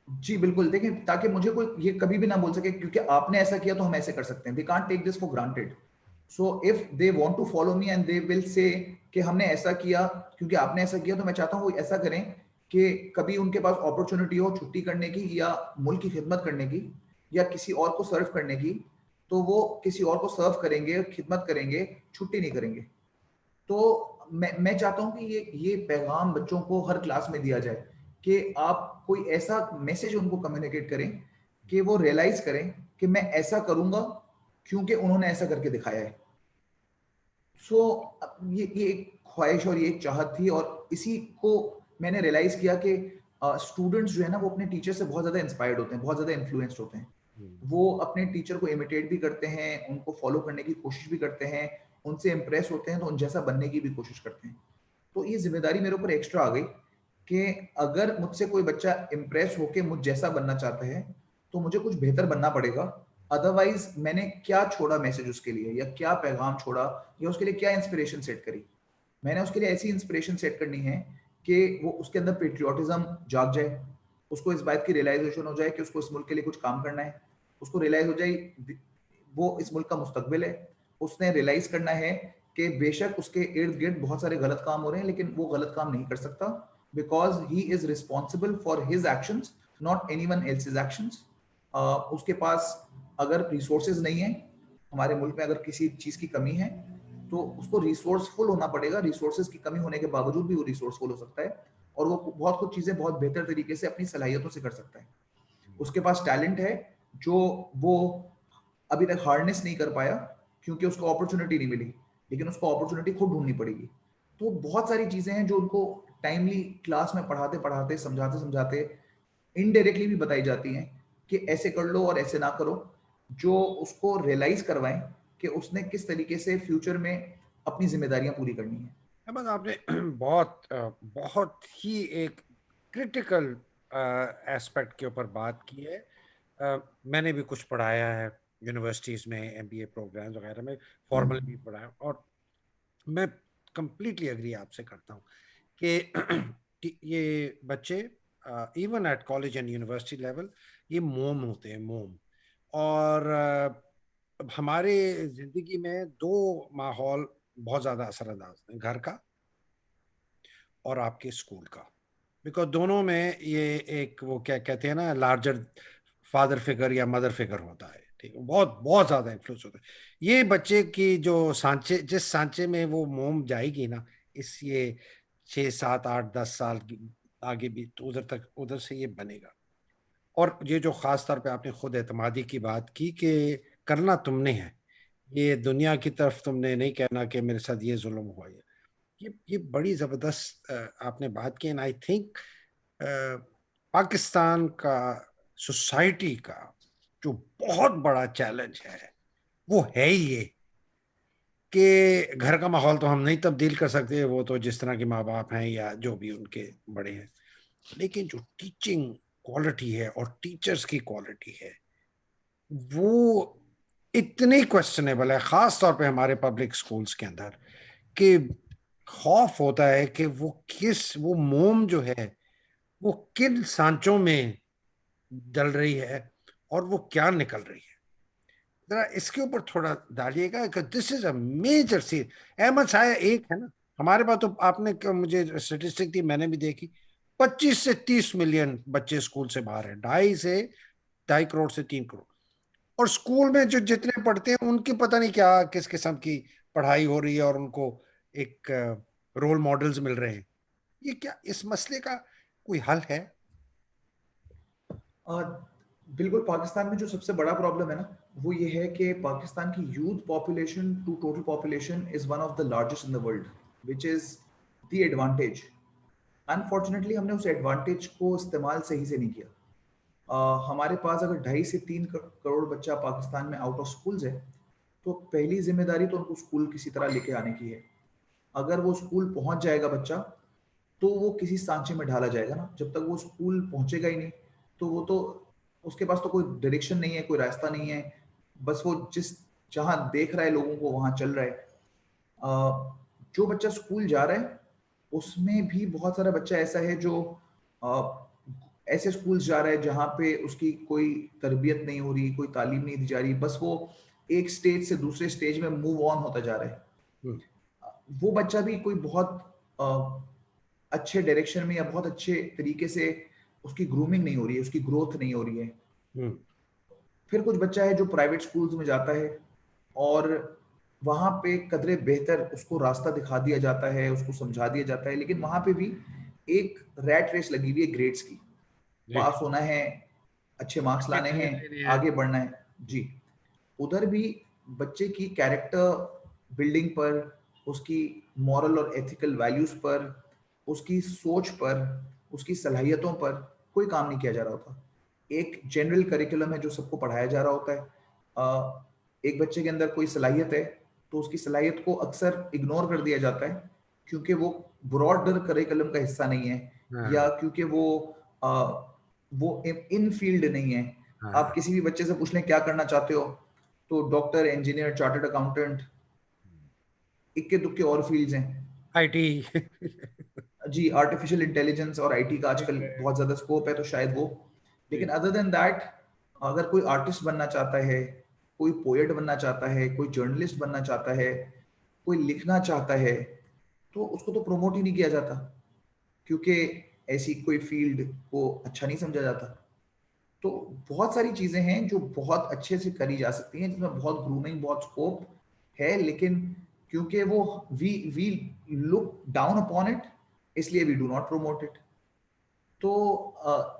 Speaker 2: जी बिल्कुल, देखिए, ताकि मुझे कोई ये कभी भी ना बोल सके क्योंकि आपने ऐसा किया तो हम ऐसे कर सकते हैं। They can't take this for granted. So if they want to follow me and they will say कि हमने ऐसा किया क्योंकि आपने ऐसा किया, तो मैं चाहता हूँ वो ऐसा करें कि कभी उनके पास अपॉर्चुनिटी हो छुट्टी करने की या मुल्क की खिदमत करने की या किसी और को सर्व करने की, तो वो किसी और को सर्व करेंगे, खिदमत करेंगे, छुट्टी नहीं करेंगे। तो मैं चाहता हूं कि ये पैगाम बच्चों को हर क्लास में दिया जाए कि आप कोई ऐसा मैसेज उनको कम्युनिकेट करें कि वो रियलाइज करें कि मैं ऐसा करूंगा क्योंकि उन्होंने ऐसा करके दिखाया है। सो ये एक ख्वाहिश और ये एक चाहत थी, और इसी को मैंने रियलाइज किया कि स्टूडेंट्स जो है ना वो अपने टीचर से बहुत ज्यादा इंस्पायर्ड होते हैं, बहुत ज्यादा इन्फ्लुएंस्ड होते हैं। वो अपने टीचर को इमिटेट भी करते हैं, उनको फॉलो करने की कोशिश भी करते हैं, उनसे इंप्रेस होते हैं तो उन जैसा बनने की भी कोशिश करते हैं। तो ये जिम्मेदारी मेरे ऊपर एक्स्ट्रा आ गई कि अगर मुझसे कोई बच्चा इंप्रेस होके मुझ जैसा बनना चाहता है तो मुझे कुछ बेहतर बनना पड़ेगा। अदरवाइज मैंने क्या छोड़ा मैसेज उसके लिए, या क्या पैगाम छोड़ा, या उसके लिए क्या इंस्पिरेशन सेट करी। मैंने उसके लिए ऐसी इंस्पिरेशन सेट करनी है कि वो उसके अंदर पेट्रियोटिज्म जाग जाए, उसको इस बात की रियलाइजेशन हो जाए कि उसको इस मुल्क के लिए कुछ काम करना है, उसको रियलाइज हो जाए वो इस मुल्क का मुस्तकबिल है। उसने रियलाइज करना है कि बेशक उसके इर्द गिर्द बहुत सारे गलत काम हो रहे हैं, लेकिन वो गलत काम नहीं कर सकता because he is responsible for his actions, not any one else's actions. उसके पास अगर रिसोर्सेज नहीं है, हमारे मुल्क में अगर किसी चीज की कमी है तो उसको रिसोर्सफुल होना पड़ेगा। रिसोर्सेज की कमी होने के बावजूद भी वो रिसोर्सफुल हो सकता है और वो बहुत कुछ चीजें बहुत बेहतर तरीके से अपनी सलाहियतों से कर सकता है। उसके पास टैलेंट है जो वो अभी तक हार्नेस नहीं कर पाया क्योंकि उसको अपॉर्चुनिटी नहीं मिली, लेकिन उसको अपॉर्चुनिटी खुद ढूंढनी पड़ेगी। तो बहुत सारी चीजें हैं जो उनको टाइमली क्लास में पढ़ाते पढ़ाते समझाते समझाते इनडायरेक्टली भी बताई जाती हैं कि ऐसे कर लो और ऐसे ना करो, जो उसको रियलाइज करवाएं कि उसने किस तरीके से फ्यूचर में अपनी जिम्मेदारियां पूरी करनी है।
Speaker 1: अहमद, आपने बहुत ही एक क्रिटिकल एस्पेक्ट के ऊपर बात की है। मैंने भी कुछ पढ़ाया है यूनिवर्सिटीज़ में, एमबीए प्रोग्राम्स वगैरह में, फॉर्मल भी पढ़ाया, और मैं कंप्लीटली एग्री आपसे करता हूँ कि ये बच्चे even at college and university level ये मोम होते हैं, मोम। और हमारे जिंदगी में दो माहौल बहुत ज्यादा असरअंदाज हैं, घर का और आपके स्कूल का। बिकॉज दोनों में ये एक वो क्या कहते हैं ना, लार्जर फादर फिगर या मदर फिगर होता है, ठीक है, बहुत बहुत ज्यादा इन्फ्लुएंस होता है। ये बच्चे की जो सांचे, जिस सांचे में वो मोम जाएगी ना, इस ये 6 7 8 10 साल की आगे भी, तो उधर तक, उधर से ये बनेगा। और ये जो खास तौर पे आपने खुद एतमादी की बात की कि करना तुमने है, ये दुनिया की तरफ तुमने नहीं कहना कि मेरे साथ ये जुल्म हुआ है। ये बड़ी जबरदस्त आपने बात की। एंड आई थिंक पाकिस्तान का, सोसाइटी का जो बहुत बड़ा चैलेंज है वो है ये कि घर का माहौल तो हम नहीं तब्दील कर सकते, वो तो जिस तरह के माँ बाप हैं या जो भी उनके बड़े हैं, लेकिन जो टीचिंग क्वालिटी है और टीचर्स की क्वालिटी है वो इतनी क्वेश्चनेबल है, खास तौर पे हमारे पब्लिक स्कूल्स के अंदर, कि खौफ होता है कि वो मोम जो है वो किन सांचों में डल रही है और वो क्या निकल रही है। जरा इसके ऊपर थोड़ा डालिएगा कि this is a major scene. Ahmad Shah एक है ना, हमारे पास तो आपने मुझे स्टेटिस्टिक दी, मैंने भी देखी, 25 से 30 मिलियन बच्चे स्कूल से बाहर हैं, 2.5 से 2.5 करोड़ से 3 करोड़। और स्कूल में जो जितने पढ़ते हैं उनकी पता नहीं क्या किस किस्म की पढ़ाई हो रही है और उनको एक रोल मॉडल्स मिल रहे हैं। ये क्या इस मसले का कोई हल है?
Speaker 2: अ, बिल्कुल, पाकिस्तान में जो सबसे बड़ा प्रॉब्लम है ना, वो ये है कि पाकिस्तान की youth population to total population is one of the largest in the world, which is the advantage. Unfortunately हमने उस एडवांटेज को इस्तेमाल सही से नहीं किया। हमारे पास अगर 2.5 से 3 करोड़ बच्चा पाकिस्तान में आउट ऑफ स्कूल्स है, तो पहली जिम्मेदारी तो उनको स्कूल किसी तरह लेके आने की है। अगर वो स्कूल पहुंच जाएगा बच्चा, तो वो किसी सांचे में ढाला जाएगा ना। जब तक वो स्कूल पहुंचेगा ही नहीं, तो वो तो, उसके पास तो कोई डायरेक्शन नहीं है, कोई रास्ता नहीं है, बस वो जिस जहां देख रहा है लोगों को वहां चल रहा है। जो बच्चा स्कूल जा रहा है, उसमें भी बहुत सारा बच्चा ऐसा है जो ऐसे स्कूल जा रहा है जहां पे उसकी कोई तरबियत नहीं हो रही, कोई तालीम नहीं दी जा रही, बस वो एक स्टेज से दूसरे स्टेज में मूव ऑन होता जा रहा है।
Speaker 1: हम्म,
Speaker 2: वो बच्चा भी कोई बहुत अच्छे डायरेक्शन में या बहुत अच्छे तरीके से उसकी ग्रूमिंग नहीं हो रही है, उसकी ग्रोथ नहीं हो रही है।
Speaker 1: हम्म,
Speaker 2: फिर कुछ बच्चा है जो प्राइवेट स्कूल्स में जाता है और वहां पे कदरे बेहतर उसको रास्ता दिखा दिया जाता है, उसको समझा दिया जाता है, लेकिन वहां पे भी एक रैट रेस लगी हुई है ग्रेड्स की।
Speaker 1: जी,
Speaker 2: पास होना है, अच्छे मार्क्स
Speaker 1: अच्छे
Speaker 2: लाने हैं,
Speaker 1: ग्रेड लेने हैं।
Speaker 2: आगे बढ़ना है। जी। उधर भी बच्चे की कैरेक्टर बिल्डिंग पर, उसकी मॉरल और एथिकल वैल्यूज पर, उसकी सोच पर, उसकी सलाहियतों पर कोई काम नहीं किया जा रहा होता। एक जनरल करिकुलम है जो सबको पढ़ाया जा रहा होता है। एक बच्चे के अंदर कोई सलाहियत है, तो उसकी सलाहियत को अक्सर इग्नोर कर दिया जाता है, क्योंकि वो ब्रॉडर करिकुलम का हिस्सा नहीं है, या
Speaker 1: हाँ,
Speaker 2: क्योंकि आ, वो इन फील्ड नहीं है। आप
Speaker 1: हाँ,
Speaker 2: किसी भी बच्चे से पूछ लें क्या करना चाहते हो, तो डॉक्टर, इंजीनियर, चार्टर्ड अकाउंटेंट, इक्के दुक्के और फील्ड्स हैं।
Speaker 1: आईटी।
Speaker 2: जी, आर्टिफिशियल इंटेलिजेंस और आईटी का आजकल बहुत ज्यादा स्कोप है, तो शायद वो। लेकिन
Speaker 1: जी,
Speaker 2: अदर देन दैट, अगर कोई आर्टिस्ट बनना चाहता है, कोई पोएट बनना चाहता है, कोई जर्नलिस्ट बनना चाहता है, कोई लिखना चाहता है, तो उसको तो प्रमोट ही नहीं किया जाता, क्योंकि ऐसी कोई फील्ड को अच्छा नहीं समझा जाता। तो बहुत सारी चीजें हैं जो बहुत अच्छे से करी जा सकती हैं, जिसमें बहुत ग्रूमिंग, बहुत स्कोप है, लेकिन क्योंकि वो we look down upon it, इसलिए we do not promote it. तो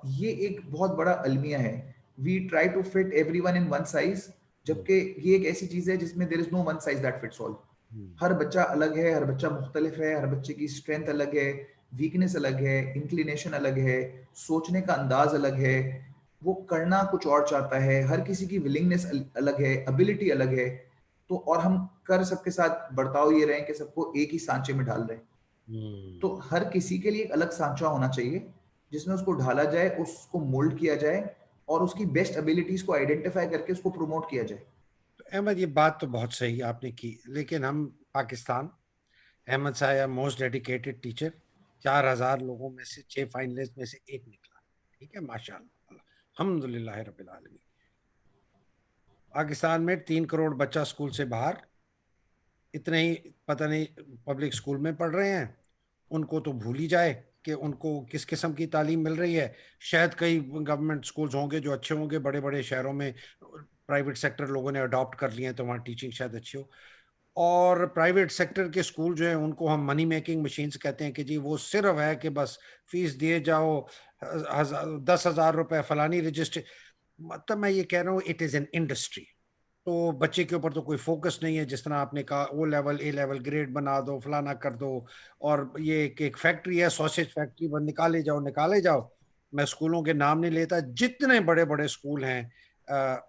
Speaker 2: ये एक बहुत बड़ा अलमिया है। We try to fit everyone in one size,
Speaker 1: hmm,
Speaker 2: जबकि ये एक ऐसी चीज है जिसमें there is no one size that fits all.
Speaker 1: Hmm,
Speaker 2: हर बच्चा अलग है, हर बच्चा मुख्तलिफ है, हर बच्चे की स्ट्रेंथ अलग है, वीकनेस अलग है, इंक्लिनेशन अलग है, सोचने का अंदाज अलग है, वो करना कुछ और चाहता है, हर किसी की विलिंगनेस अलग है, एबिलिटी अलग है। तो और हम कर सबके साथ बर्ताव ये रहे हैं कि सबको एक ही सांचे में ढाल रहे हैं। तो
Speaker 1: हम्म।
Speaker 2: हर किसी के लिए एक अलग सांचा होना चाहिए, जिसमें उसको ढाला जाए, उसको मोल्ड किया जाए, और उसकी बेस्ट एबिलिटीज को आइडेंटिफाई करके उसको प्रमोट किया जाए।
Speaker 1: तो अहमद, ये बात तो बहुत सही आपने की, लेकिन हम पाकिस्तान, अहमद साहब मोस्ट डेडिकेटेड टीचर, 4,000 लोगों में से 6 फाइनलिस्ट में से एक निकला, ठीक है, माशाल्लाह, अल्हम्दुलिल्लाह रब्बिल आलमीन। पाकिस्तान में 3 करोड़ बच्चा स्कूल से बाहर, इतने ही पता नहीं पब्लिक स्कूल में पढ़ रहे हैं। उनको तो भूल ही जाए कि उनको किस किस्म की तालीम मिल रही है। शायद कई गवर्नमेंट स्कूल्स होंगे जो अच्छे होंगे, बड़े बड़े शहरों में प्राइवेट सेक्टर लोगों ने अडॉप्ट कर लिए हैं, तो वहाँ टीचिंग शायद अच्छी हो। और प्राइवेट सेक्टर के स्कूल जो है उनको हम मनी मेकिंग मशीन्स कहते हैं कि जी वो सिर्फ है कि बस फीस दिए जाओ, 10,000 रुपए फलानी रजिस्ट्री। मतलब मैं ये कह रहा हूँ इट इज एन इंडस्ट्री। तो बच्चे के ऊपर तो कोई फोकस नहीं है, जिस तरह आपने कहा O level A level grade बना दो, फलाना कर दो। और ये एक फैक्ट्री है, सॉसेज फैक्ट्री, बस निकाले जाओ निकाले जाओ। मैं स्कूलों के नाम नहीं लेता, जितने बड़े बड़े स्कूल हैं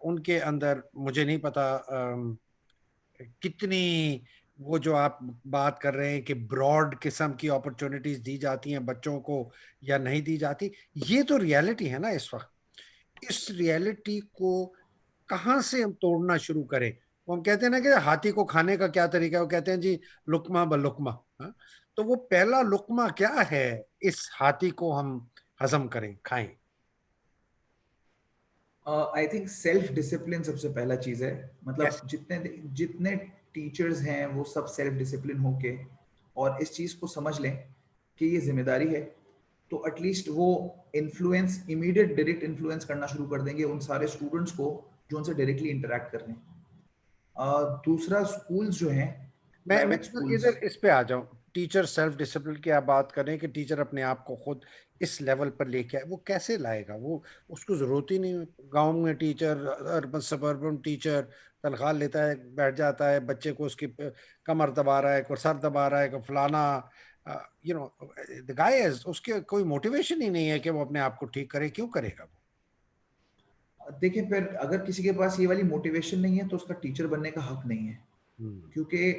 Speaker 1: उनके अंदर मुझे नहीं पता कितनी, वो जो आप बात कर रहे हैं कि ब्रॉड किस्म की अपॉर्चुनिटीज दी जाती हैं बच्चों को या नहीं दी जाती। ये तो रियलिटी है ना इस वक्त। इस रियलिटी को कहाँ से हम तोड़ना शुरू करें? वो हम कहते हैं ना कि हाथी को खाने का क्या तरीका है, वो कहते हैं जी लुकमा ब लुकमा। हाँ? तो वो पहला लुकमा क्या है, इस हाथी को हम हजम करें, खाएं?
Speaker 2: आई थिंक सेल्फ डिसिप्लिन सबसे पहला चीज है।
Speaker 1: यस।
Speaker 2: मतलब जितने जितने टीचर्स हैं वो सब सेल्फ डिसिप्लिन होके और इस चीज को समझ लें कि ये जिम्मेदारी है, तो एटलीस्ट वो इन्फ्लुएंस, इमीडिएट डायरेक्ट इन्फ्लुएंस करना शुरू कर देंगे उन सारे स्टूडेंट्स को जो उनसे डायरेक्टली इंटरेक्ट कर रहे हैं। दूसरा, स्कूल्स जो हैं,
Speaker 1: मैं
Speaker 2: प्राइवेट स्कूल्स।
Speaker 1: इधर इस पे आ जाऊं। टीचर सेल्फ डिसिप्लिन की आप बात करें कि टीचर अपने आप को खुद इस लेवल पर लेके आए, वो कैसे लाएगा? वो उसको जरूरत ही नहीं। गांव में टीचर, अर्बन सबर्बन टीचर तनख्वाह लेता है, बैठ जाता है, बच्चे को उसकी कमर दबा रहा है, कोई सर दबा रहा है, कोई फलाना, you know the guy is, उसके कोई मोटिवेशन ही नहीं है कि वो अपने आप को ठीक करे। क्यों करेगा वो?
Speaker 2: देखिए, फिर अगर किसी के पास ये वाली मोटिवेशन नहीं है तो उसका टीचर बनने का हक नहीं है।
Speaker 1: हम्म।
Speaker 2: क्योंकि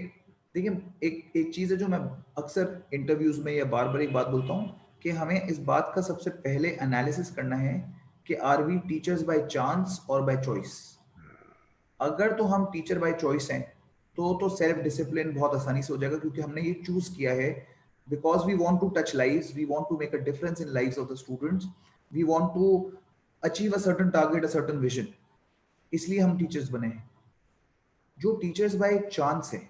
Speaker 2: देखिए, एक एक चीज़ है जो मैं अक्सर इंटरव्यूज में या बार बार एक बात बोलता हूँ कि हमें इस बात का सबसे पहले एनालिसिस करना है कि are we teachers by chance or by choice. अगर तो हम टीचर बाय चॉइस हैं तो सेल्फ डिसिप्लिन बहुत आसानी से हो जाएगा, क्योंकि हमने ये चूज किया है because we want to touch lives, we want to make a difference in lives of the students, we want to achieve a certain target, a certain vision. इसलिए हम टीचर्स बने हैं। जो टीचर्स बाय चांस है,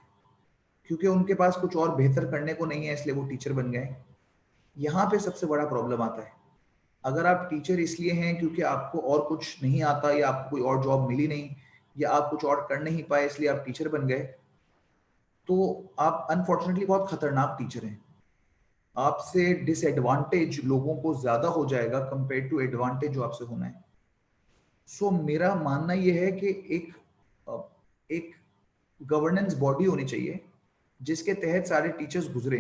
Speaker 2: क्योंकि उनके पास कुछ और बेहतर करने को नहीं है इसलिए वो टीचर बन गए, यहाँ पे सबसे बड़ा प्रॉब्लम आता है। अगर आप टीचर इसलिए हैं क्योंकि आपको और कुछ नहीं आता या आपको कोई और जॉब मिली नहीं या आप कुछ और कर नहीं पाए इसलिए आप टीचर बन गए, तो आप अनफॉर्चुनेटली बहुत खतरनाक टीचर हैं। आपसे डिसएडवांटेज लोगों को ज्यादा हो जाएगा कंपेयर टू एडवांटेज जो आपसे होना है। सो मेरा मानना यह है कि एक गवर्नेंस बॉडी होनी चाहिए जिसके तहत सारे टीचर्स गुजरे,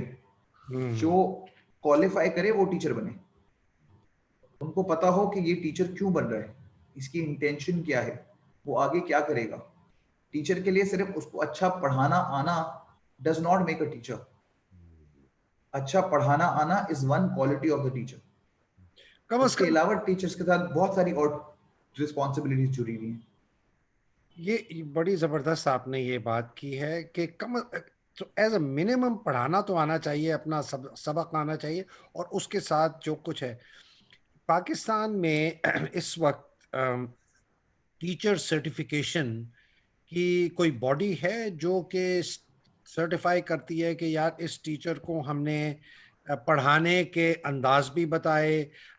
Speaker 2: जो
Speaker 1: हम्म।
Speaker 2: क्वालिफाई करे वो टीचर बने। उनको पता हो कि ये टीचर क्यों बन रहा है, इसकी इंटेंशन क्या है, वो आगे क्या करेगा। टीचर के लिए सिर्फ उसको अच्छा पढ़ाना आना does not make a teacher. अच्छा पढ़ाना आना is one quality of the teacher.
Speaker 1: कम से
Speaker 2: उसके
Speaker 1: कम
Speaker 2: अलावा टीचर्स के साथ बहुत सारी और रिस्पॉन्सिबिलिटीज जुड़ी हुई हैं।
Speaker 1: ये बड़ी जबरदस्त आपने ये बात की है कि कम, तो एज अ मिनिमम पढ़ाना तो आना चाहिए, अपना सबक आना चाहिए, और उसके साथ जो कुछ है पाकिस्तान में इस वक्त टीचर सर्टिफिकेशन की कोई बॉडी है जो कि सर्टिफाई करती है कि यार इस टीचर को हमने पढ़ाने के अंदाज भी बताए,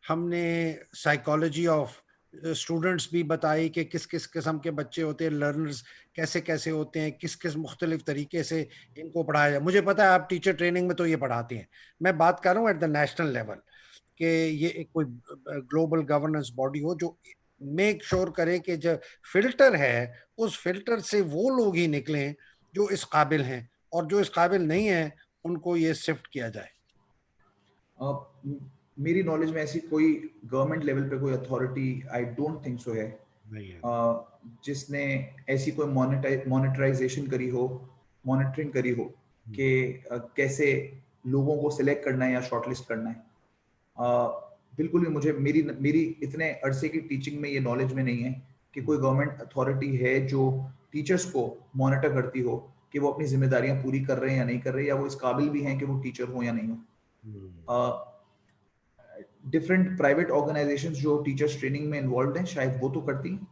Speaker 1: हमने साइकोलॉजी ऑफ स्टूडेंट्स भी बताई कि किस किस किस्म के बच्चे होते हैं, लर्नर्स कैसे कैसे होते हैं, किस किस मुख्तलिफ तरीके से इनको पढ़ाया जाए। मुझे पता है आप टीचर ट्रेनिंग में तो ये पढ़ाते हैं। मैं बात कर रहा हूँ एट द नेशनल लेवल कि ये एक कोई ग्लोबल गवर्नेंस बॉडी हो जो मेक श्योर करे कि जो फिल्टर है उस फिल्टर से वो लोग ही निकलें जो इस काबिल हैं, और जो इस काबिल नहीं है उनको ये शिफ्ट किया जाए।
Speaker 2: मेरी नॉलेज में ऐसी कोई गवर्नमेंट लेवल पे कोई authority I don't think so है
Speaker 1: नहीं है।
Speaker 2: जिसने ऐसी कोई मॉनिटराइजेशन करी हो, मॉनिटरिंग करी हो कि कैसे लोगों को सिलेक्ट करना है या शॉर्टलिस्ट करना है। बिल्कुल भी मुझे मेरी मेरी इतने अरसे की टीचिंग में ये नॉलेज में नहीं है कि कोई गवर्नमेंट अथॉरिटी है जो टीचर्स को मॉनिटर करती हो कि वो अपनी जिम्मेदारियां पूरी कर रहे हैं या नहीं कर रहे, या वो इस काबिल भी हैं कि वो टीचर हो या नहीं हो। डिफरेंट प्राइवेट ऑर्गेनाइजेशंस जो टीचर्स ट्रेनिंग में इन्वॉल्व हैं शायद वो तो करती हैं,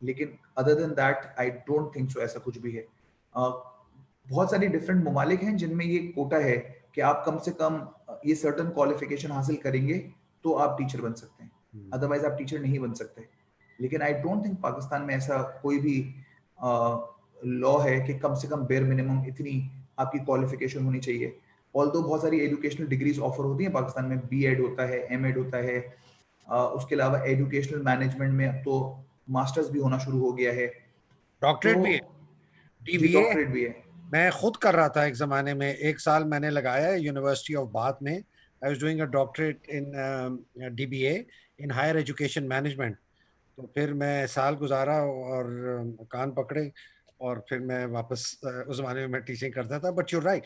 Speaker 2: लेकिन other than that I don't think so ऐसा कुछ भी है। बहुत सारी डिफरेंट ममालिक हैं जिनमें ये कोटा है कि आप कम से कम ये सर्टन क्वालिफिकेशन हासिल करेंगे तो आप टीचर बन सकते हैं, अदरवाइज आप टीचर नहीं बन सकते। लेकिन आई डोंट थिंक पाकिस्तान में ऐसा कोई भी लॉ है कि कम से कम बेयर मिनिमम इतनी आपकी क्वालिफिकेशन होनी चाहिए। ऑल्दो बहुत सारी एजुकेशनल डिग्रीज ऑफर होती हैं पाकिस्तान में, बीएड होता है, एमएड होता है, उसके अलावा एजुकेशनल मैनेजमेंट में अब तो मास्टर्स भी होना शुरू हो गया है, तो
Speaker 1: डॉक्टरेट भी है,
Speaker 2: जी
Speaker 1: डीबीए।
Speaker 2: डॉक्टरेट भी है।
Speaker 1: मैं खुद कर रहा था एक जमाने में, 1 साल मैंने लगाया है यूनिवर्सिटी ऑफ बाथ में। I was doing a doctorate in DBA in higher education management. तो फिर मैं साल गुजारा और कान पकड़े, और फिर मैं वापस उस जमाने में मैं टीचिंग करता था। बट यू राइट,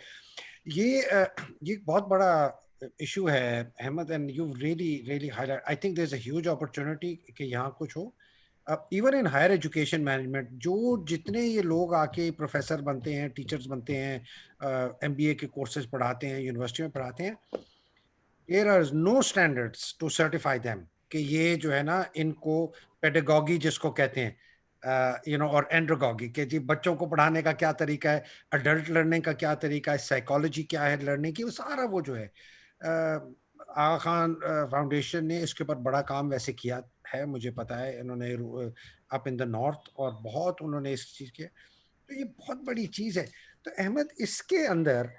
Speaker 1: ये एक बहुत बड़ा इशू है Ahmad, and you really really highlight. I think there is a huge opportunity कि यहाँ कुछ हो। Even in higher education management, जो जितने ये लोग आके प्रोफेसर बनते हैं, टीचर्स बनते हैं, एमबीए के कोर्सेज पढ़ाते हैं, यूनिवर्सिटी में पढ़ाते हैं, there are no standards to certify them कि ये जो है ना, इनको पेडागॉगी जिसको कहते हैं, और एंड्रोगॉगी, कि जी बच्चों को पढ़ाने का क्या तरीका है, अडल्ट लर्निंग का क्या तरीका है, साइकोलॉजी क्या है लर्निंग की, वो सारा वो जो है आगा खान फाउंडेशन ने इसके ऊपर बड़ा काम वैसे किया है, मुझे पता है। इन्होंने अप इन द नॉर्थ और बहुत उन्होंने इस चीज के, तो ये बहुत बड़ी चीज है। तो अहमद, इसके अंदर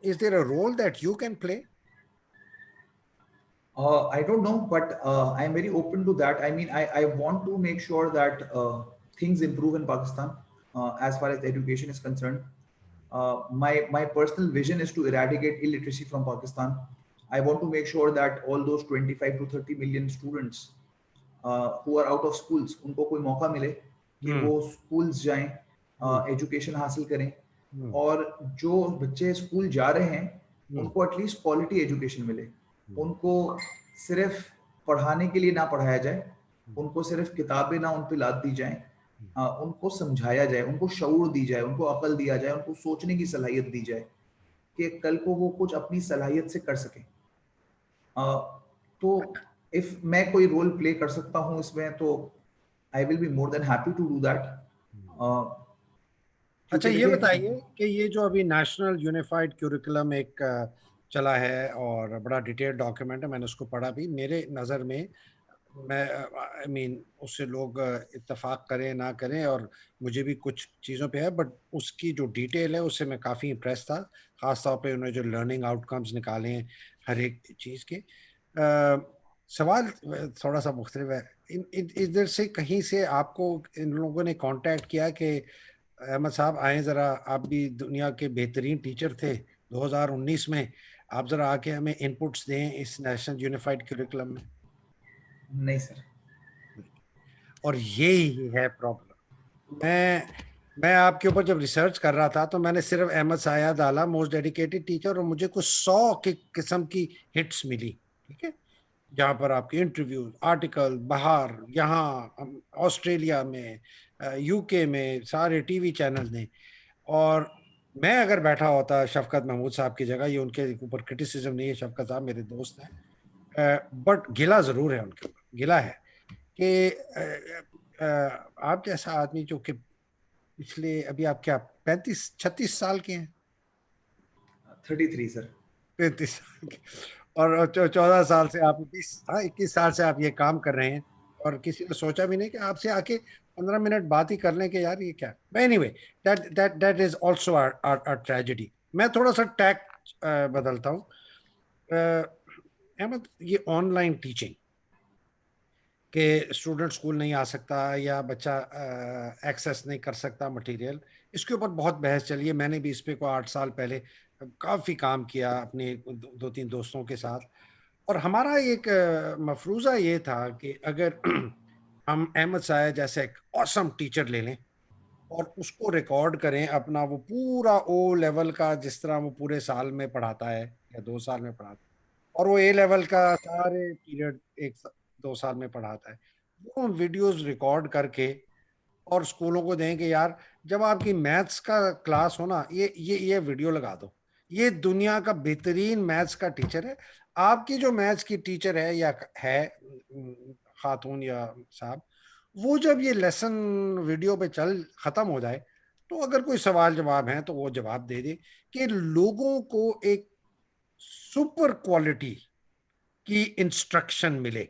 Speaker 1: is there a role that you can play?
Speaker 2: I don't know, but I'm very open to that. I mean, I want to make sure that things improve in Pakistan as far as education is concerned. My personal vision is to eradicate illiteracy from Pakistan. I want to make sure that all those 25 to 30 million students who are out of schools, उनको कोई मौका मिले कि
Speaker 1: हम्म।
Speaker 2: वो schools जाएं,
Speaker 1: हम्म।
Speaker 2: education हासिल करें,
Speaker 1: हम्म।
Speaker 2: और जो बच्चे स्कूल जा रहे हैं
Speaker 1: हम्म।
Speaker 2: उनको एटलीस्ट क्वालिटी एजुकेशन मिले।
Speaker 1: हम्म।
Speaker 2: उनको सिर्फ पढ़ाने के लिए ना पढ़ाया जाए,
Speaker 1: हम्म।
Speaker 2: उनको सिर्फ किताबें ना उन पे लाद दी जाएं,
Speaker 1: हम्म।
Speaker 2: उनको समझाया जाए, उनको शऊर दी जाए, उनको अकल दिया जाए, उनको सोचने की सलाहियत दी जाए कि कल को वो कुछ अपनी सलाहियत से कर सकें। तो इफ मैं कोई रोल प्ले कर सकता हूँ इसमें, तो I will be more than happy to do that.
Speaker 1: Hmm. अच्छा,
Speaker 2: क्योंकि
Speaker 1: ये
Speaker 2: देखिए,
Speaker 1: बताइए कि ये जो अभी नेशनल यूनिफाइड क्यूरिकुलम एक चला है और बड़ा डिटेल्ड डॉक्यूमेंट है, मैंने उसको पढ़ा भी। मेरे नज़र में, मैं आई मीन उससे लोग इत्तेफाक करें ना करें, और मुझे भी कुछ चीज़ों पे है, बट उसकी जो डिटेल है उससे मैं काफ़ी इम्प्रेस था। ख़ास तौर पे उन्होंने जो लर्निंग आउटकम्स निकाले हैं हर एक चीज़ के। सवाल थोड़ा सा मुख्तलिफ है। इधर से कहीं से आपको इन लोगों ने कांटेक्ट किया कि अहमद साहब आए ज़रा, आप भी दुनिया के बेहतरीन टीचर थे 2019 में, आप ज़रा आके हमें इनपुट्स दें इस नेशनल यूनिफाइड करिकुलम में?
Speaker 2: नहीं सर।
Speaker 1: और यही है प्रॉब्लम। मैं आपके ऊपर जब रिसर्च कर रहा था तो मैंने सिर्फ अहमद साया डाला मोस्ट डेडिकेटेड टीचर, और मुझे कुछ 100 की किस्म की हिट्स मिली। ठीक है, जहाँ पर आपके इंटरव्यू, आर्टिकल बाहर, यहाँ ऑस्ट्रेलिया में, यूके में, सारे टीवी चैनल ने। और मैं अगर बैठा होता शफकत महमूद साहब की जगह, ये उनके ऊपर क्रिटिसिज्म नहीं है, शफकत साहब मेरे दोस्त हैं, बट गिला जरूर है उनके ऊपर, गिला है कि आप जैसा आदमी जो कि पिछले, अभी आप क्या 35-36 साल के हैं?
Speaker 2: 33 सर।
Speaker 1: 35 साल के, और 14 साल से आप 21 साल से आप ये काम कर रहे हैं, और किसी ने सोचा भी नहीं कि आपसे आके 15 मिनट बात ही कर लें कि यार ये क्या। Anyway, that that that is also our tragedy. मैं थोड़ा सा टैक बदलता हूँ। अहमद, ये ऑनलाइन टीचिंग कि स्टूडेंट स्कूल नहीं आ सकता या बच्चा एक्सेस नहीं कर सकता मटेरियल, इसके ऊपर बहुत बहस चली है। मैंने भी इस पे को 8 साल पहले काफ़ी काम किया अपने 2-3 दोस्तों के साथ। और हमारा एक मफरूज़ा ये था कि अगर हम अहमद साया जैसे एक ऑसम टीचर ले लें और उसको रिकॉर्ड करें अपना वो पूरा ओ लेवल का, जिस तरह वो पूरे साल में पढ़ाता है या 2 साल में पढ़ाता है, और वो ए लेवल का सारे पीरियड 1-2 साल में पढ़ाता है, वो वीडियोस रिकॉर्ड करके और स्कूलों को दें कि यार जब आपकी मैथ्स का क्लास हो ना, ये वीडियो लगा दो। ये दुनिया का बेहतरीन मैथ्स का टीचर है। आपकी जो मैथ्स की टीचर है या है, खातून या साहब, वो जब ये लेसन वीडियो पे चल खत्म हो जाए, तो अगर कोई सवाल जवाब है तो वो जवाब दे दे, कि लोगों को एक सुपर क्वालिटी की इंस्ट्रक्शन मिले।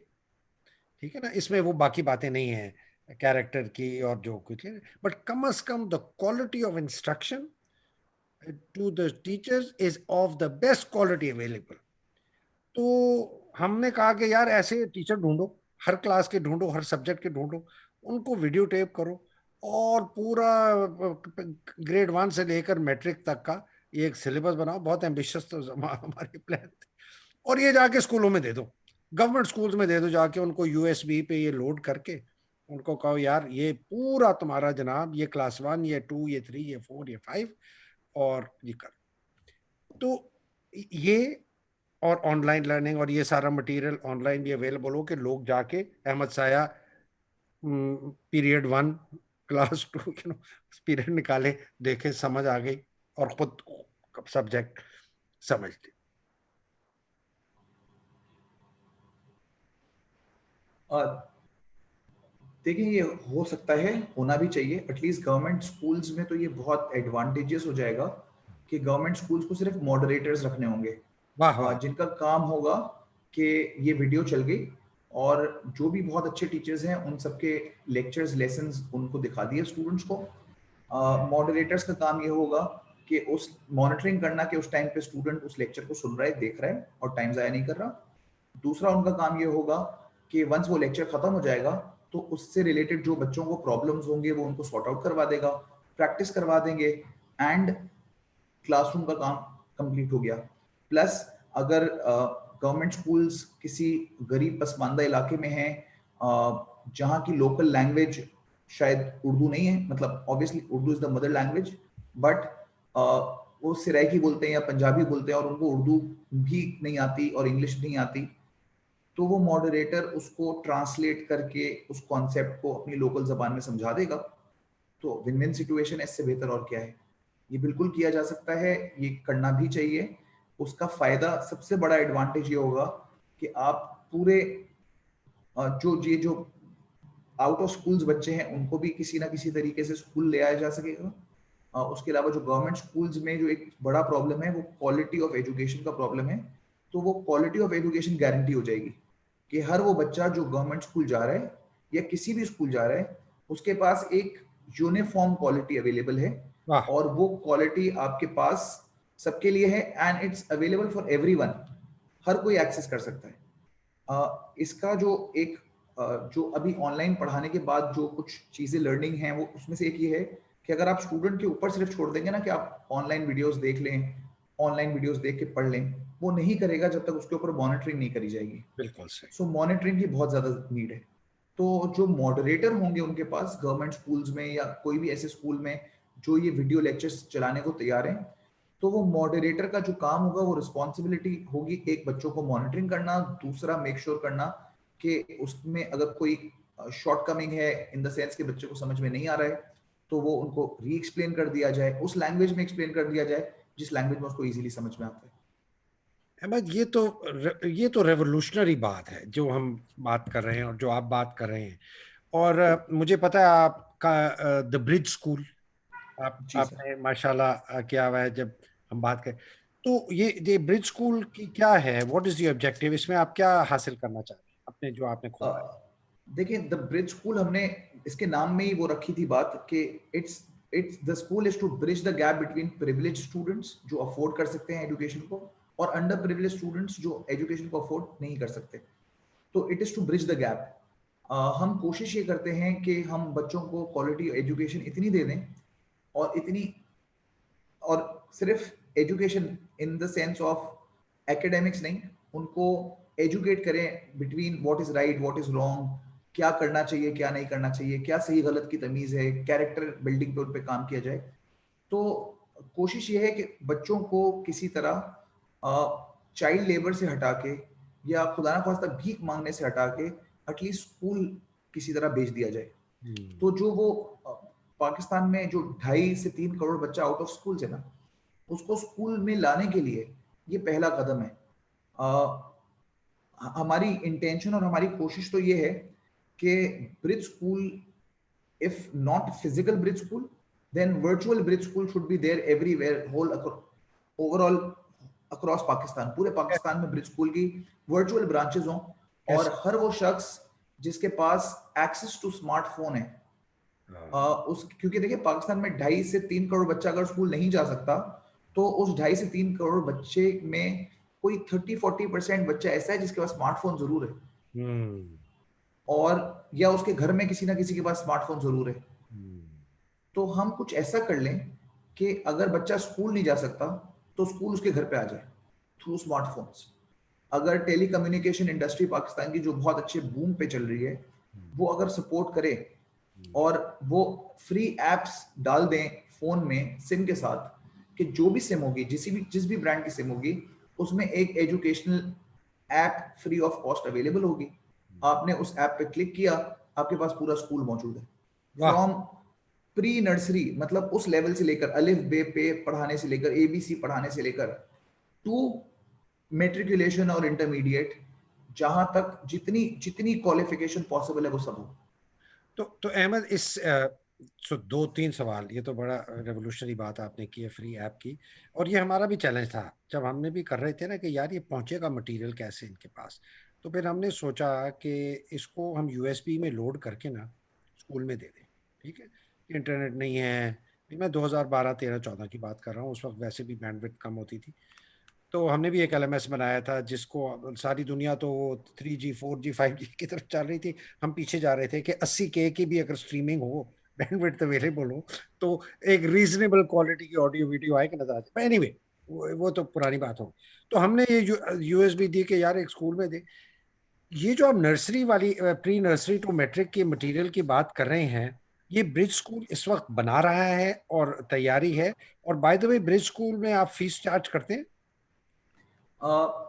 Speaker 1: ठीक है ना, इसमें वो बाकी बातें नहीं है कैरेक्टर की और जो कुछ है, बट कम अज कम the quality of instruction to the teachers is of the best quality available. तो हमने कहा कि यार ऐसे टीचर ढूंढो, हर क्लास के ढूंढो, हर सब्जेक्ट के ढूंढो, उनको वीडियो टेप करो, और पूरा ग्रेड 1 से लेकर मैट्रिक तक का ये एक सिलेबस बनाओ। बहुत एम्बिशियस तो हमारे प्लान थे। और ये जाके स्कूलों में दे दो, गवर्नमेंट स्कूल्स में दे दो जाके, उनको यूएसबी पे ये लोड करके उनको कहो यार ये पूरा तुम्हारा जनाब, ये क्लास 1, ये 2, ये 3, ये 4, ये 5, और ये कर। तो ये, और ऑनलाइन लर्निंग, और ये सारा मटेरियल ऑनलाइन भी अवेलेबल हो कि लोग जाके अहमद साया पीरियड 1, क्लास 2 पीरियड निकाले, देखे, समझ आ गई, और खुद सब्जेक्ट समझ ली।
Speaker 2: देखिए ये हो सकता है, होना भी चाहिए। एटलीस्ट गवर्नमेंट स्कूल्स में तो ये बहुत एडवांटेजेस हो जाएगा कि गवर्नमेंट स्कूल्स को सिर्फ मॉडरेटर्स रखने होंगे,
Speaker 1: वाह वाह।
Speaker 2: जिनका काम होगा कि ये वीडियो चल गई और जो भी बहुत अच्छे टीचर्स हैं उन सबके लेक्चर्स लेसन्स उनको दिखा दिए स्टूडेंट्स को। मॉडरेटर्स का काम ये होगा कि उस मॉनिटरिंग करना कि उस टाइम पे स्टूडेंट उस लेक्चर को सुन रहा है, देख रहा है और टाइम ज़ाया नहीं कर रहा। दूसरा उनका काम ये होगा कि वंस वो लेक्चर खत्म हो जाएगा तो उससे रिलेटेड जो बच्चों को प्रॉब्लम्स होंगे वो उनको सॉर्ट आउट करवा देगा, प्रैक्टिस करवा देंगे, एंड क्लासरूम का काम कंप्लीट हो गया। प्लस अगर गवर्नमेंट स्कूल्स किसी गरीब पसमानदा इलाके में हैं जहाँ की लोकल लैंग्वेज शायद उर्दू नहीं है, मतलब obviously Urdu is the mother language, but वो सिराइकी बोलते हैं या पंजाबी बोलते हैं और उनको उर्दू भी नहीं आती और इंग्लिश नहीं आती, तो वो मॉडरेटर उसको ट्रांसलेट करके उस कॉन्सेप्ट को अपनी लोकल जबान में समझा देगा। तो विन विन सिचुएशन है, इससे बेहतर और क्या है। ये बिल्कुल किया जा सकता है, ये करना भी चाहिए। उसका फायदा, सबसे बड़ा एडवांटेज ये होगा कि आप पूरे जो आउट ऑफ स्कूल्स बच्चे हैं उनको भी किसी ना किसी तरीके से स्कूल ले आया जा सकेगा। उसके अलावा जो गवर्नमेंट स्कूल्स में जो एक बड़ा प्रॉब्लम है वो क्वालिटी ऑफ एजुकेशन का प्रॉब्लम है, तो वो क्वालिटी ऑफ एजुकेशन गारंटी हो जाएगी कि हर वो बच्चा जो गवर्नमेंट स्कूल जा रहा है या किसी भी स्कूल जा रहा है उसके पास एक यूनिफॉर्म क्वालिटी अवेलेबल है,
Speaker 1: वाह।
Speaker 2: और वो क्वालिटी आपके पास सबके लिए है and it's available for everyone. हर कोई एक्सेस कर सकता है। इसका जो एक जो अभी ऑनलाइन पढ़ाने के बाद जो कुछ चीजें लर्निंग हैं वो उसमें से एक ये है कि अगर आप स्टूडेंट के ऊपर सिर्फ छोड़ देंगे ना कि आप ऑनलाइन वीडियोस देख लें, ऑनलाइन वीडियोस देख के पढ़ लें, वो नहीं करेगा जब तक उसके ऊपर मॉनिटरिंग नहीं करी जाएगी।
Speaker 1: बिल्कुल सही।
Speaker 2: सो मॉनिटरिंग की बहुत ज्यादा नीड है। तो जो मॉडरेटर होंगे उनके पास गवर्नमेंट स्कूल्स में या कोई भी ऐसे स्कूल में जो ये वीडियो लेक्चर्स चलाने को तैयार हैं, तो वो मॉडरेटर का जो काम होगा वो रिस्पॉन्सिबिलिटी होगी एक, बच्चों को मॉनिटरिंग करना, दूसरा मेक श्योर करना कि उसमें अगर कोई शॉर्ट कमिंग है इन द सेंस कि बच्चे को समझ में नहीं आ रहा है तो वो उनको री एक्सप्लेन कर दिया जाए, उस लैंग्वेज में एक्सप्लेन कर दिया जाए जिस लैंग्वेज में उसको इजीली समझ में आता है।
Speaker 1: अहमद, ये तो रेवोल्यूशनरी बात है जो हम बात कर रहे हैं और जो आप बात कर रहे हैं। और मुझे पता है आपका द ब्रिज स्कूल,
Speaker 2: जी सर।
Speaker 1: आपने माशाल्लाह किया हुआ है। जब हम बात करें तो ये ब्रिज स्कूल की क्या है, व्हाट इज योर ऑब्जेक्टिव, इसमें आप क्या हासिल करना चाह रहे हैं अपने जो आपने खोला है?
Speaker 2: देखिए द ब्रिज स्कूल हमने इसके नाम में ही वो रखी थी बात कि it's it's the school is to bridge the gap between privilege students जो अफोर्ड कर सकते हैं एजुकेशन को और अंडर प्रिविलेज स्टूडेंट्स जो एजुकेशन को अफोर्ड नहीं कर सकते। तो it is to bridge the gap. हम कोशिश ये करते हैं कि हम बच्चों को क्वालिटी एजुकेशन इतनी दे दें और इतनी, और सिर्फ education in the sense of academics नहीं, उनको एजुकेट करें between what is right what is wrong, क्या करना चाहिए क्या नहीं करना चाहिए, क्या सही गलत की तमीज है, कैरेक्टर बिल्डिंग पे उन पे काम किया जाए। तो कोशिश ये है कि बच्चों को किसी तरह चाइल्ड लेबर से हटा के या खुदा ना खास्ता भीख मांगने से हटा के एटलीस्ट स्कूल किसी तरह भेज दिया जाए।
Speaker 1: हम्म।
Speaker 2: तो जो वो पाकिस्तान में जो 2.5 से 3 करोड़ बच्चा आउट ऑफ स्कूल है ना, उसको स्कूल में लाने के लिए ये पहला कदम है। हमारी इंटेंशन और हमारी कोशिश तो ये है कि bridge school, if not physical bridge school, then virtual bridge school should be there everywhere, overall across Pakistan. पूरे पाकिस्तान में ब्रिज स्कूल की वर्चुअल ब्रांचेस हों, और
Speaker 1: कैसे?
Speaker 2: हर वो शख्स जिसके पास एक्सेस टू स्मार्टफोन है, उस, क्योंकि देखिए पाकिस्तान में 2.5 से 3 करोड़ बच्चा अगर स्कूल नहीं जा सकता, तो उस 2.5 से 3 करोड़ बच्चे में कोई 30-40% बच्चा ऐसा है जिसके पास स्मार्टफोन जरूर है,
Speaker 1: हम्म।
Speaker 2: और या उसके घर में किसी ना किसी के पास स्मार्टफोन जरूर है। तो हम कुछ ऐसा कर लें कि अगर बच्चा स्कूल नहीं जा सकता तो स्कूल उसके घर पे आ जाए थ्रू स्मार्टफोन्स। अगर टेली कम्युनिकेशन इंडस्ट्री पाकिस्तान की जो बहुत अच्छे बूम पे चल रही है, वो अगर सपोर्ट करे और वो फ्री एप्स डाल दें फोन में सिम के साथ, कि जो भी सिम होगी, जिस भी ब्रांड की सिम होगी, उसमें एक educational app free of cost available होगी। आपने उस ऐप पे क्लिक किया, आपके पास पूरा स्कूल मौजूद है,
Speaker 1: वाह।
Speaker 2: फ्रॉम प्री नर्सरी, मतलब उस लेवल से लेकर अलिफ बे पे पढ़ाने से लेकर एबीसी पढ़ाने से लेकर टू मेट्रिकुलेशन और इंटरमीडिएट, जहां तक जितनी जितनी क्वालिफिकेशन पॉसिबल है वो सब हो।
Speaker 1: तो अहमद, इस दो तीन सवाल, ये तो बड़ा रेवोल्यूशनरी बात आपने की है फ्री ऐप की। और ये हमारा भी चैलेंज था जब हमने भी कर रहे थे ना, कि यार ये पहुंचेगा मटेरियल कैसे इनके पास। तो फिर हमने सोचा कि इसको हम यूएसबी में लोड करके ना स्कूल में दे दें। ठीक है, इंटरनेट नहीं है। मैं 2012 13 14 की बात कर रहा हूँ, उस वक्त वैसे भी बैंडविड्थ कम होती थी। तो हमने भी एक एलएमएस बनाया था, जिसको सारी दुनिया तो 3G 4G 5G की तरफ चल रही थी। हम पीछे जा रहे थे कि 80K की भी अगर स्ट्रीमिंग हो, बैंडविड्थ अवेलेबल हो, तो एक रीजनेबल क्वालिटी की ऑडियो वीडियो आए कि नजर आए। एनीवे, वो तो पुरानी बात हो। तो हमने ये यूएसबी दी कि यार एक स्कूल में दे। ये जो आप नर्सरी वाली, प्री नर्सरी टू मैट्रिक की मटेरियल की बात कर रहे हैं, ये ब्रिज स्कूल इस वक्त बना रहा है और तैयारी है। और by the way, bridge school में आप फीस चार्ज करते हैं?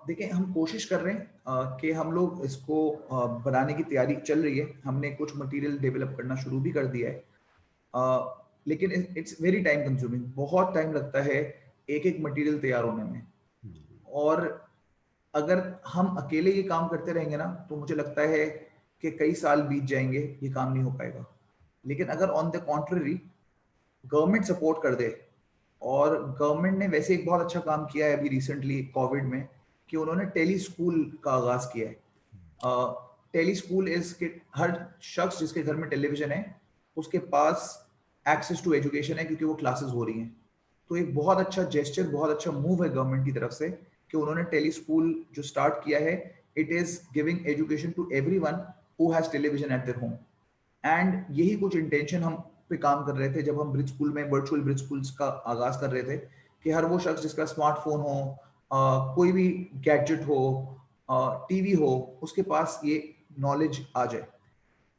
Speaker 2: देखिए हम कोशिश कर रहे हैं कि हम लोग इसको बनाने की तैयारी चल रही है, हमने कुछ मटेरियल डेवलप करना शुरू भी कर दिया है। लेकिन इट्स वेरी टाइम कंज्यूमिंग, बहुत टाइम लगता है एक एक मटेरियल तैयार होने में। और अगर हम अकेले ये काम करते रहेंगे ना, तो मुझे लगता है कि कई साल बीत जाएंगे, ये काम नहीं हो पाएगा। लेकिन अगर on the contrary government support कर दे, और गवर्नमेंट ने वैसे एक बहुत अच्छा काम किया है अभी रिसेंटली कोविड में, कि उन्होंने टेली स्कूल का आगाज किया है। टेली स्कूल इज कि हर शख्स जिसके घर में टेलीविजन है, उसके पास एक्सेस टू एजुकेशन है, क्योंकि वो क्लासेस हो रही हैं। तो एक बहुत अच्छा जेस्चर, बहुत अच्छा मूव है गवर्नमेंट की तरफ से कि उन्होंने टेली स्कूल जो स्टार्ट किया है, it is giving education to everyone who has television at their home. And यही कुछ इंटेंशन हम पे काम कर रहे थे जब हम ब्रिज स्कूल में वर्चुअल ब्रिज स्कूल्स का आगाज कर रहे थे, कि हर वो शख्स जिसका स्मार्टफोन हो, कोई भी गैजेट हो, टीवी हो, उसके पास ये नॉलेज आ जाए।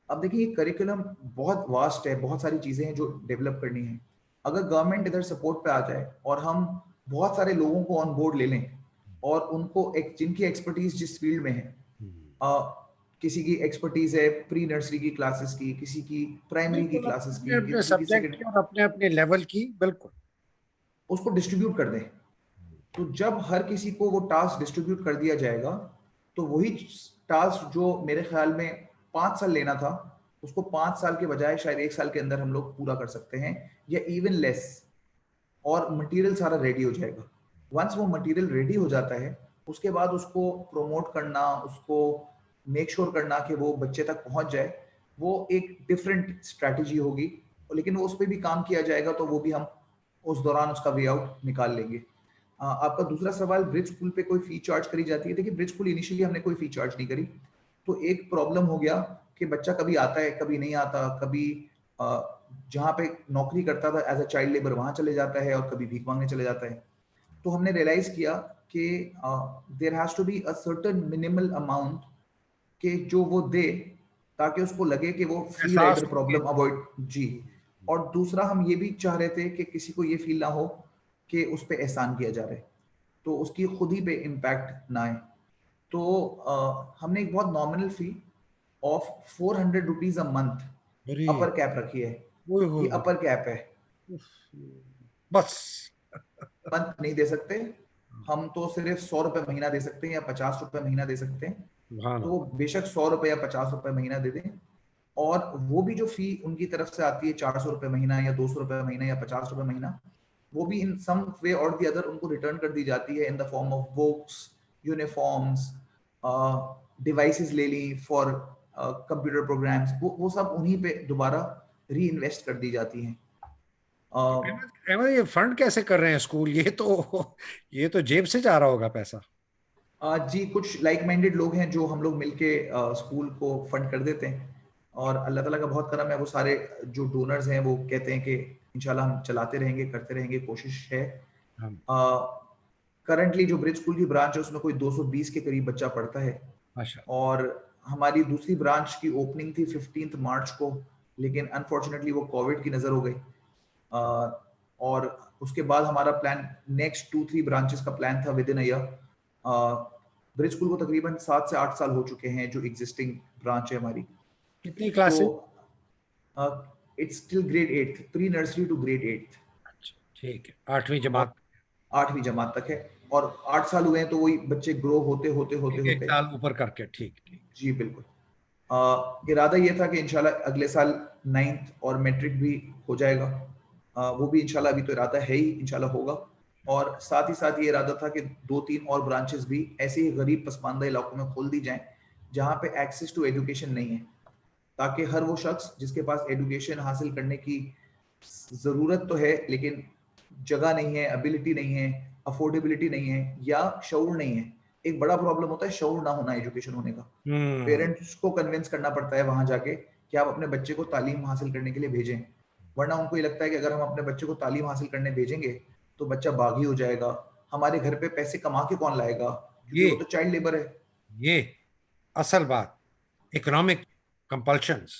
Speaker 2: अब देखिए ये करिकुलम बहुत वास्ट है, बहुत सारी चीजें हैं जो डेवलप करनी है। अगर गवर्नमेंट इधर सपोर्ट पे आ जाए और हम बहुत सारे लोगों को ऑन बोर्ड ले लें, और उनको एक जिनकी एक्सपर्टीज जिस फील्ड में है, किसी की एक्सपर्टीज है प्री नर्सरी की क्लासेस की, किसी की प्राइमरी की
Speaker 1: बिल्कुल,
Speaker 2: क्लासेस
Speaker 1: अपने
Speaker 2: की,
Speaker 1: अपने
Speaker 2: किसी की
Speaker 1: सब्जेक्ट
Speaker 2: सेकेंड,
Speaker 1: की और अपने अपने लेवल की, बिल्कुल।
Speaker 2: उसको डिस्ट्रीब्यूट कर दें। तो जब हर किसी को वो टास्क डिस्ट्रीब्यूट कर दिया जाएगा, तो वही टास्क जो मेरे ख्याल में 5 साल लेना था, उसको 5 साल के बजाय शायद 1 साल के अंदर हम लोग पूरा कर सकते हैं, या इवन लेस। और मटेरियल सारा रेडी हो जाएगा। वंस वो मटेरियल रेडी हो जाता है, उसके बाद उसको प्रमोट करना, उसको मेक श्योर करना कि वो बच्चे तक पहुंच जाए, वो एक डिफरेंट स्ट्रैटेजी होगी। लेकिन वो उस पर भी काम किया जाएगा, तो वो भी हम उस दौरान उसका वे आउट निकाल लेंगे। आपका दूसरा सवाल, ब्रिज स्कूल पे कोई फी चार्ज करी जाती है? देखिए ब्रिज स्कूल इनिशियली हमने कोई फी चार्ज नहीं करी। तो एक प्रॉब्लम हो गया कि बच्चा कभी आता है, कभी नहीं आता, कभी जहाँ पे नौकरी करता था एज अ चाइल्ड लेबर वहां चले जाता है, और कभी भीख मांगने चले जाता है। तो हमने रियलाइज किया कि there has to be a certain minimal amount कि जो वो दे, ताकि उसको लगे कि वो फ्री
Speaker 1: एहसास
Speaker 2: राइडर
Speaker 1: हो कि।
Speaker 2: Problem avoid. जी। और दूसरा हम ये भी चाह रहे थे कि किसी को ये फील ना हो कि उस पर एहसान किया जा रहा है, तो उसकी खुद ही पे इम्पैक्ट ना आए। तो हमने एक बहुत nominal fee of 400 rupees a month
Speaker 1: अरे,
Speaker 2: अपर कैप रखी है।
Speaker 1: ओए
Speaker 2: ये
Speaker 1: होए होए,
Speaker 2: अपर कैप है,
Speaker 1: उफ, बस।
Speaker 2: मंथ नहीं दे सकते। हम तो सिर्फ 100 रुपए महीना दे सकते हैं, या 50 रुपए महीना दे सकते हैं।
Speaker 1: सुभान
Speaker 2: तो
Speaker 1: अल्लाह।
Speaker 2: बेशक 100 रुपए या 50 रुपए महीना दे दें, और वो भी जो फी उनकी तरफ से आती है 400 रुपए महीना या 200 रुपए महीना या 50 रुपए महीना, वो भी इन सम वे और दी अदर उनको रिटर्न कर दी जाती है in the form of books, uniforms, devices ले ली फॉर कंप्यूटर प्रोग्राम्स, वो सब उन्हीं पे दोबारा री इन्वेस्ट कर दी जाती हैं।
Speaker 1: अहमद अहमद, ये फंड कैसे कर रहे हैं स्कूल? ये तो जेब से जा रहा होगा पैसा।
Speaker 2: जी, कुछ लाइक माइंडेड लोग हैं जो हम लोग मिलके स्कूल को फंड कर देते हैं, और अल्लाह ताला का बहुत करम है, वो सारे जो डोनर्स हैं वो कहते हैं कि इंशाल्लाह हम चलाते रहेंगे, करते रहेंगे, कोशिश है।
Speaker 1: हम।
Speaker 2: करंटली जो ब्रिज स्कूल की ब्रांच है उसमें कोई 220 के करीब बच्चा पढ़ता है,
Speaker 1: माशाल्लाह।
Speaker 2: और हमारी दूसरी ब्रांच की ओपनिंग थी 15 मार्च को, लेकिन अनफॉर्चुनेटली वो कोविड की नज़र हो गई। और उसके बाद हमारा प्लान नेक्स्ट 2-3 ब्रांचेस का प्लान था with in a year. Bridge school को तकरीबन 7 से 8 साल हो चुके हैं जो एग्जिस्टिंग ब्रांच है हमारी।
Speaker 1: कितनी
Speaker 2: तो
Speaker 1: classes?
Speaker 2: It's still grade 8, pre nursery to grade 8।
Speaker 1: अच्छा, ठीक है, 8वीं
Speaker 2: और
Speaker 1: जमात।
Speaker 2: 8वीं जमात तक है, और 8 साल हुए हैं, तो वही बच्चे ग्रो होते होते होते
Speaker 1: एक एक
Speaker 2: होते।
Speaker 1: साल ऊपर करके, ठीक ठीक।
Speaker 2: जी बिल्कुल। इरादा ये था कि इंशाल्लाह अगले साल 9th और मैट्रिक भी हो जाएगा। वो भी इंशाल्लाह, अभी तो इरादा है ही, इंशाल्लाह होगा। और साथ ही साथ ये इरादा था कि 2-3 और ब्रांचेस भी ऐसे ही गरीब पसमानदा इलाकों में खोल दी जाएं जहां पे एक्सेस टू एजुकेशन नहीं है, ताकि हर वो शख्स जिसके पास एजुकेशन हासिल करने की ज़रूरत तो है लेकिन जगह नहीं है, एबिलिटी नहीं है, अफोर्डेबिलिटी नहीं है, या शऊर नहीं है। एक बड़ा प्रॉब्लम होता है शऊर ना होना एजुकेशन होने का।
Speaker 1: हम्म।
Speaker 2: पेरेंट्स को कन्विंस करना पड़ता है वहां जाके कि आप अपने बच्चे को तालीम हासिल करने के लिए भेजें, वरना उनको ये लगता है कि अगर हम अपने बच्चे को तालीम हासिल करने भेजेंगे तो बच्चा बागी हो जाएगा, हमारे घर पे पैसे कमा के कौन लाएगा, क्योंकि
Speaker 1: ये
Speaker 2: वो तो चाइल्ड लेबर है।
Speaker 1: ये असल बात, इकोनॉमिक कंपल्शंस।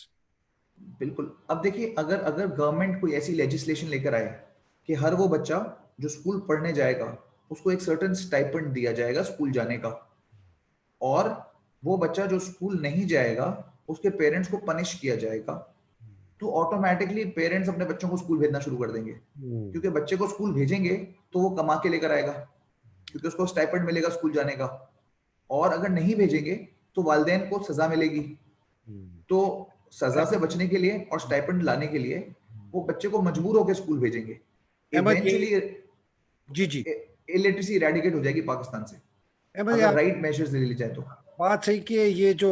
Speaker 2: बिल्कुल। अब देखिए, अगर अगर गवर्नमेंट कोई ऐसी लेजिस्लेशन लेकर आए कि हर वो बच्चा जो स्कूल पढ़ने जाएगा उसको एक सर्टेन स्टाइपेंड दिया जाएगा स्कूल जाने का, और वो बच्चा जो स्कूल नहीं जाएगा उसके पेरेंट्स को पनिश किया जाएगा, तो ऑटोमेटिकली पेरेंट्स अपने बच्चों को स्कूल भेजना शुरू कर देंगे, क्योंकि बच्चे को स्कूल भेजेंगे तो वो कमा के लेकर आएगा, क्योंकि उसको स्टाइपेंड मिलेगा स्कूल जाने का। और अगर नहीं भेजेंगे तो वालिदैन को सजा मिलेगी। तो सजा से बचने के लिए और स्टाइपेंड लाने के लिए वो बच्चे को मजबूर होकर स्कूल भेजेंगे।
Speaker 1: अहमद ये,
Speaker 2: इवेंचुअली
Speaker 1: जी जी,
Speaker 2: इलिटरेसी इरेडिकेट हो जाएगी पाकिस्तान से,
Speaker 1: अहमद
Speaker 2: अगर
Speaker 1: यार,
Speaker 2: राइट मेजर्स ले ली जाए तो।
Speaker 1: बात सही कि ये जो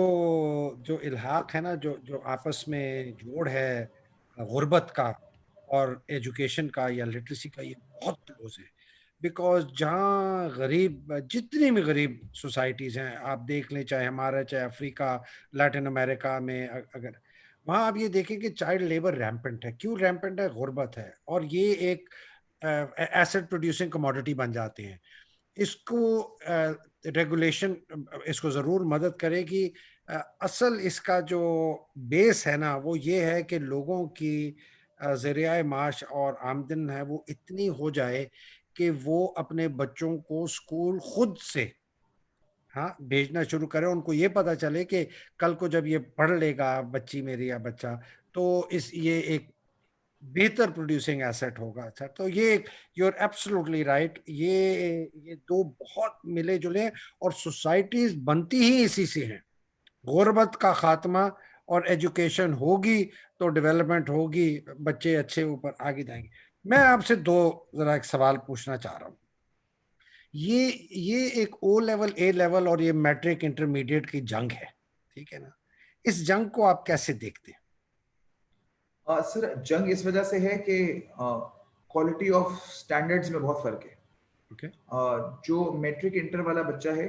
Speaker 1: जो इल्हाक है ना, जो जो आपस में जोड़ है गुर्बत का और एजुकेशन का या लिटरेसी का, ये बहुत क्लोज है। बिकॉज जहाँ गरीब, जितनी भी गरीब सोसाइटीज़ हैं आप देख लें, चाहे हमारा, चाहे अफ्रीका, लैटिन अमेरिका में, अगर वहाँ आप ये देखें कि चाइल्ड लेबर रैम्पेंट है। क्यों रैम्पेंट है? गुर्बत है, और ये एक एसेट प्रोड्यूसिंग कमोडिटी बन जाते हैं। इसको रेगुलेशन इसको ज़रूर मदद करेगी। असल इसका जो बेस है ना, वो ये है कि लोगों की ज़रिया माश और आमदन है वो इतनी हो जाए कि वो अपने बच्चों को स्कूल खुद से, हाँ, भेजना शुरू करें। उनको ये पता चले कि कल को जब ये पढ़ लेगा बच्ची मेरी या बच्चा, तो इस ये एक बेहतर प्रोड्यूसिंग एसेट होगा। अच्छा, तो ये, यू आर एब्सोल्युटली राइट, ये दो बहुत मिले जुले हैं, और सोसाइटीज बनती ही इसी से हैं। गुर्बत का खात्मा और एजुकेशन होगी तो डेवलपमेंट होगी, बच्चे अच्छे ऊपर आगे जाएंगे। मैं आपसे दो जरा एक सवाल पूछना चाह रहा हूँ। ये एक ओ लेवल, ए लेवल और ये मैट्रिक इंटरमीडिएट की जंग है, ठीक है ना? इस जंग को आप कैसे देखते हैं?
Speaker 2: सर, जंग इस वजह से है कि क्वालिटी ऑफ स्टैंडर्ड्स में बहुत फर्क है।
Speaker 1: ओके।
Speaker 2: जो मैट्रिक इंटर वाला बच्चा है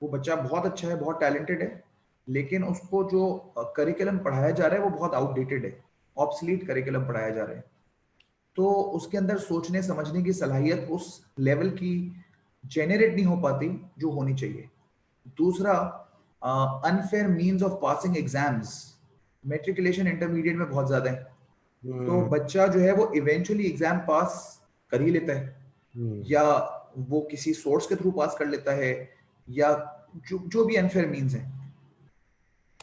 Speaker 2: वो बच्चा बहुत अच्छा है, बहुत टैलेंटेड है, लेकिन उसको जो करिकुलम पढ़ाया जा रहा है वो बहुत आउटडेटेड है, ऑब्सलीट करिकुलम पढ़ाया जा रहा है। तो उसके अंदर सोचने समझने की सलाहियत उस लेवल की जेनरेट नहीं हो पाती जो होनी चाहिए। दूसरा, unfair means of passing exams matriculation intermediate में बहुत ज्यादा है। तो
Speaker 1: हम्म।
Speaker 2: बच्चा जो है वो इवेंचुअली एग्जाम पास कर ही लेता है,
Speaker 1: हम्म।
Speaker 2: या वो किसी सोर्स के थ्रू पास कर लेता है, या जो भी अनफेयर मीन्स है।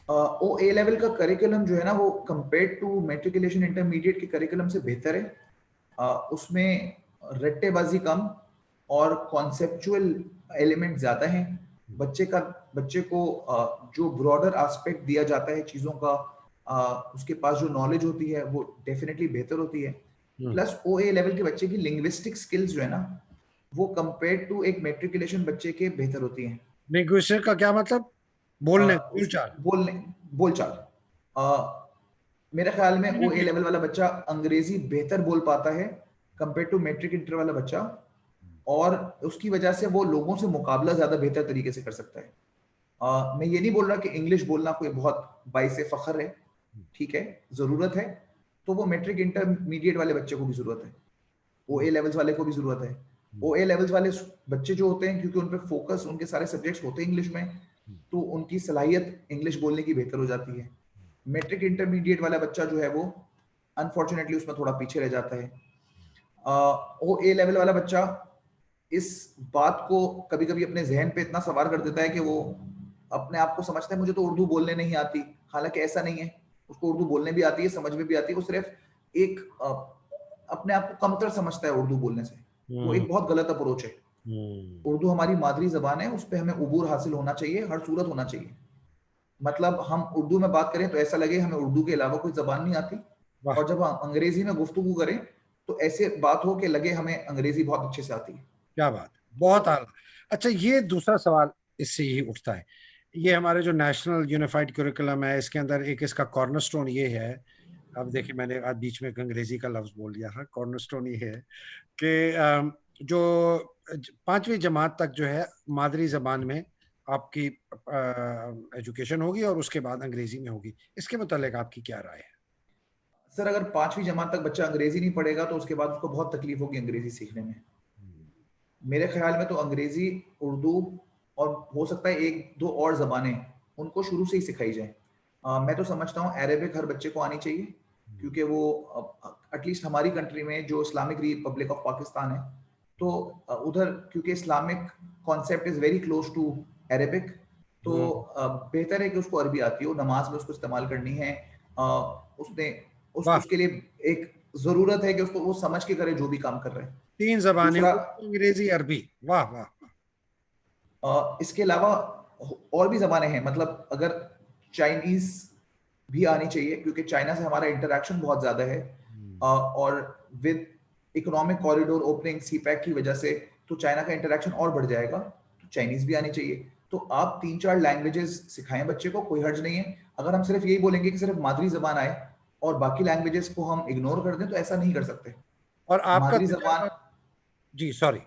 Speaker 2: ओ ए लेवल का करिकुलम जो है ना वो कंपेयर टू मेट्रिकुलेशन इंटरमीडिएट के करिकुलम से बेहतर है। उसमें रट्टेबाजी कम और कॉन्सेप्चुअल एलिमेंट ज्यादा हैं। बच्चे को जो ब्रॉडर एस्पेक्ट दिया जाता है चीजों का, उसके पास जो नॉलेज होती है वो डेफिनेटली बेहतर होती है। प्लस ओए लेवल के बच्चे की लिंग्विस्टिक स्किल्स जो है ना, वो कंपेयर टू एक मेट्रिकुलेशन बच्चे के बेहतर होती हैं।
Speaker 1: लिंग्विस्टिक का क्या मतलब? बोलने, बोलचाल,
Speaker 2: बोलने, बोलचाल। मेरे ख्याल में ओ ए
Speaker 1: कम्युनिकेशन।
Speaker 2: लेवल वाला बच्चा अंग्रेजी बेहतर बोल पाता है कंपेयर टू मैट्रिक इंटर वाला बच्चा, और उसकी वजह से वो लोगों से मुकाबला ज्यादा बेहतर तरीके से कर सकता है। मैं ये नहीं बोल रहा कि इंग्लिश बोलना कोई बहुत बाइस फखर है, ठीक है, जरूरत है, तो वो मैट्रिक इंटरमीडिएट वाले बच्चे को भी जरूरत है, ओ ए लेवल्स वाले को भी जरूरत है। ओ ए लेवल्स वाले बच्चे जो होते हैं, क्योंकि उन पे फोकस, उनके सारे सब्जेक्ट्स होते हैं इंग्लिश में, तो उनकी सलाहियत इंग्लिश बोलने की बेहतर हो जाती है। मैट्रिक इंटरमीडिएट वाला बच्चा जो है वो अनफॉर्चुनेटली उसमें थोड़ा पीछे रह जाता है। ओ ए लेवल वाला बच्चा इस बात को कभी कभी अपने जहन पे इतना सवार कर देता है कि वो अपने आप को समझता है मुझे तो उर्दू बोलने नहीं आती, हालांकि ऐसा नहीं है, उसको उर्दू बोलने भी आती है, समझ में भी आती है, वो सिर्फ एक अपने आप को कमतर समझता है उर्दू बोलने से। वो
Speaker 1: हम्म।
Speaker 2: एक बहुत गलत अप्रोच है।
Speaker 1: हम्म।
Speaker 2: उर्दू हमारी मादरी जबान है, उस पर हमें उबूर हासिल होना चाहिए, हर सूरत होना चाहिए। मतलब हम उर्दू में बात करें तो ऐसा लगे हमें उर्दू के अलावा कोई जबान नहीं आती,
Speaker 1: वाह,
Speaker 2: और जब हम अंग्रेजी में गुफ्तगू करें तो ऐसे बात हो कि लगे हमें अंग्रेजी बहुत अच्छे से आती है।
Speaker 1: क्या बात है, बहुत आला। अच्छा, ये दूसरा सवाल इससे ही उठता है। ये हमारे जो नेशनल यूनिफाइड करिकुलम है, इसके अंदर एक इसका कॉर्नरस्टोन ये है। अब देखिए, मैंने आज बीच में एक अंग्रेजी का लफ्ज बोल दिया था। कॉर्नरस्टोन ये है कि जो पांचवी जमात तक जो है मादरी जबान में आपकी एजुकेशन होगी और उसके बाद अंग्रेजी में होगी। इसके मुतालिक आपकी क्या राय है?
Speaker 2: सर, अगर पांचवी जमात तक बच्चा अंग्रेजी नहीं पढ़ेगा तो उसके बाद उसको बहुत तकलीफ होगी अंग्रेजी सीखने में। मेरे ख्याल में तो अंग्रेजी, उर्दू, और हो सकता है एक दो और जबानें उनको शुरू से ही सिखाई जाए। मैं तो समझता हूँ अरेबिक हर बच्चे को आनी चाहिए, क्योंकि वो एटलीस्ट हमारी कंट्री में जो इस्लामिक रिपब्लिक ऑफ पाकिस्तान है, तो उधर क्योंकि Islamic concept is very close to Arabic, तो
Speaker 1: हम्म।
Speaker 2: बेहतर है कि उसको अरबी आती हो, नमाज में उसको इस्तेमाल करनी है। उसने
Speaker 1: वाह,
Speaker 2: उसके लिए एक जरूरत है कि उसको वो समझ के करे जो भी काम कर रहे हैं।
Speaker 1: तीन जबानें,
Speaker 2: दूसरा,
Speaker 1: उर्दू, अंग्रेजी, अरबी। वाह वाह।
Speaker 2: इसके अलावा और भी जबानें हैं, मतलब अगर चाइनीज भी आनी चाहिए, क्योंकि चाइना से हमारा इंटरेक्शन बहुत ज्यादा है, और with economic corridor opening CPEC की वजह से तो चाइना का इंटरेक्शन और बढ़ जाएगा, तो चाइनीज भी आनी चाहिए। तो आप तीन चार लैंग्वेजेस सिखाएं बच्चे को, कोई हर्ज नहीं है। अगर हम सिर्फ यही बोलेंगे कि सिर्फ मादरी जबान आए और बाकी लैंग्वेजेस को हम इग्नोर कर दें, तो ऐसा नहीं कर सकते।
Speaker 1: और आपका
Speaker 2: मादरी जबान,
Speaker 1: तजुर्बा? जी, सॉरी।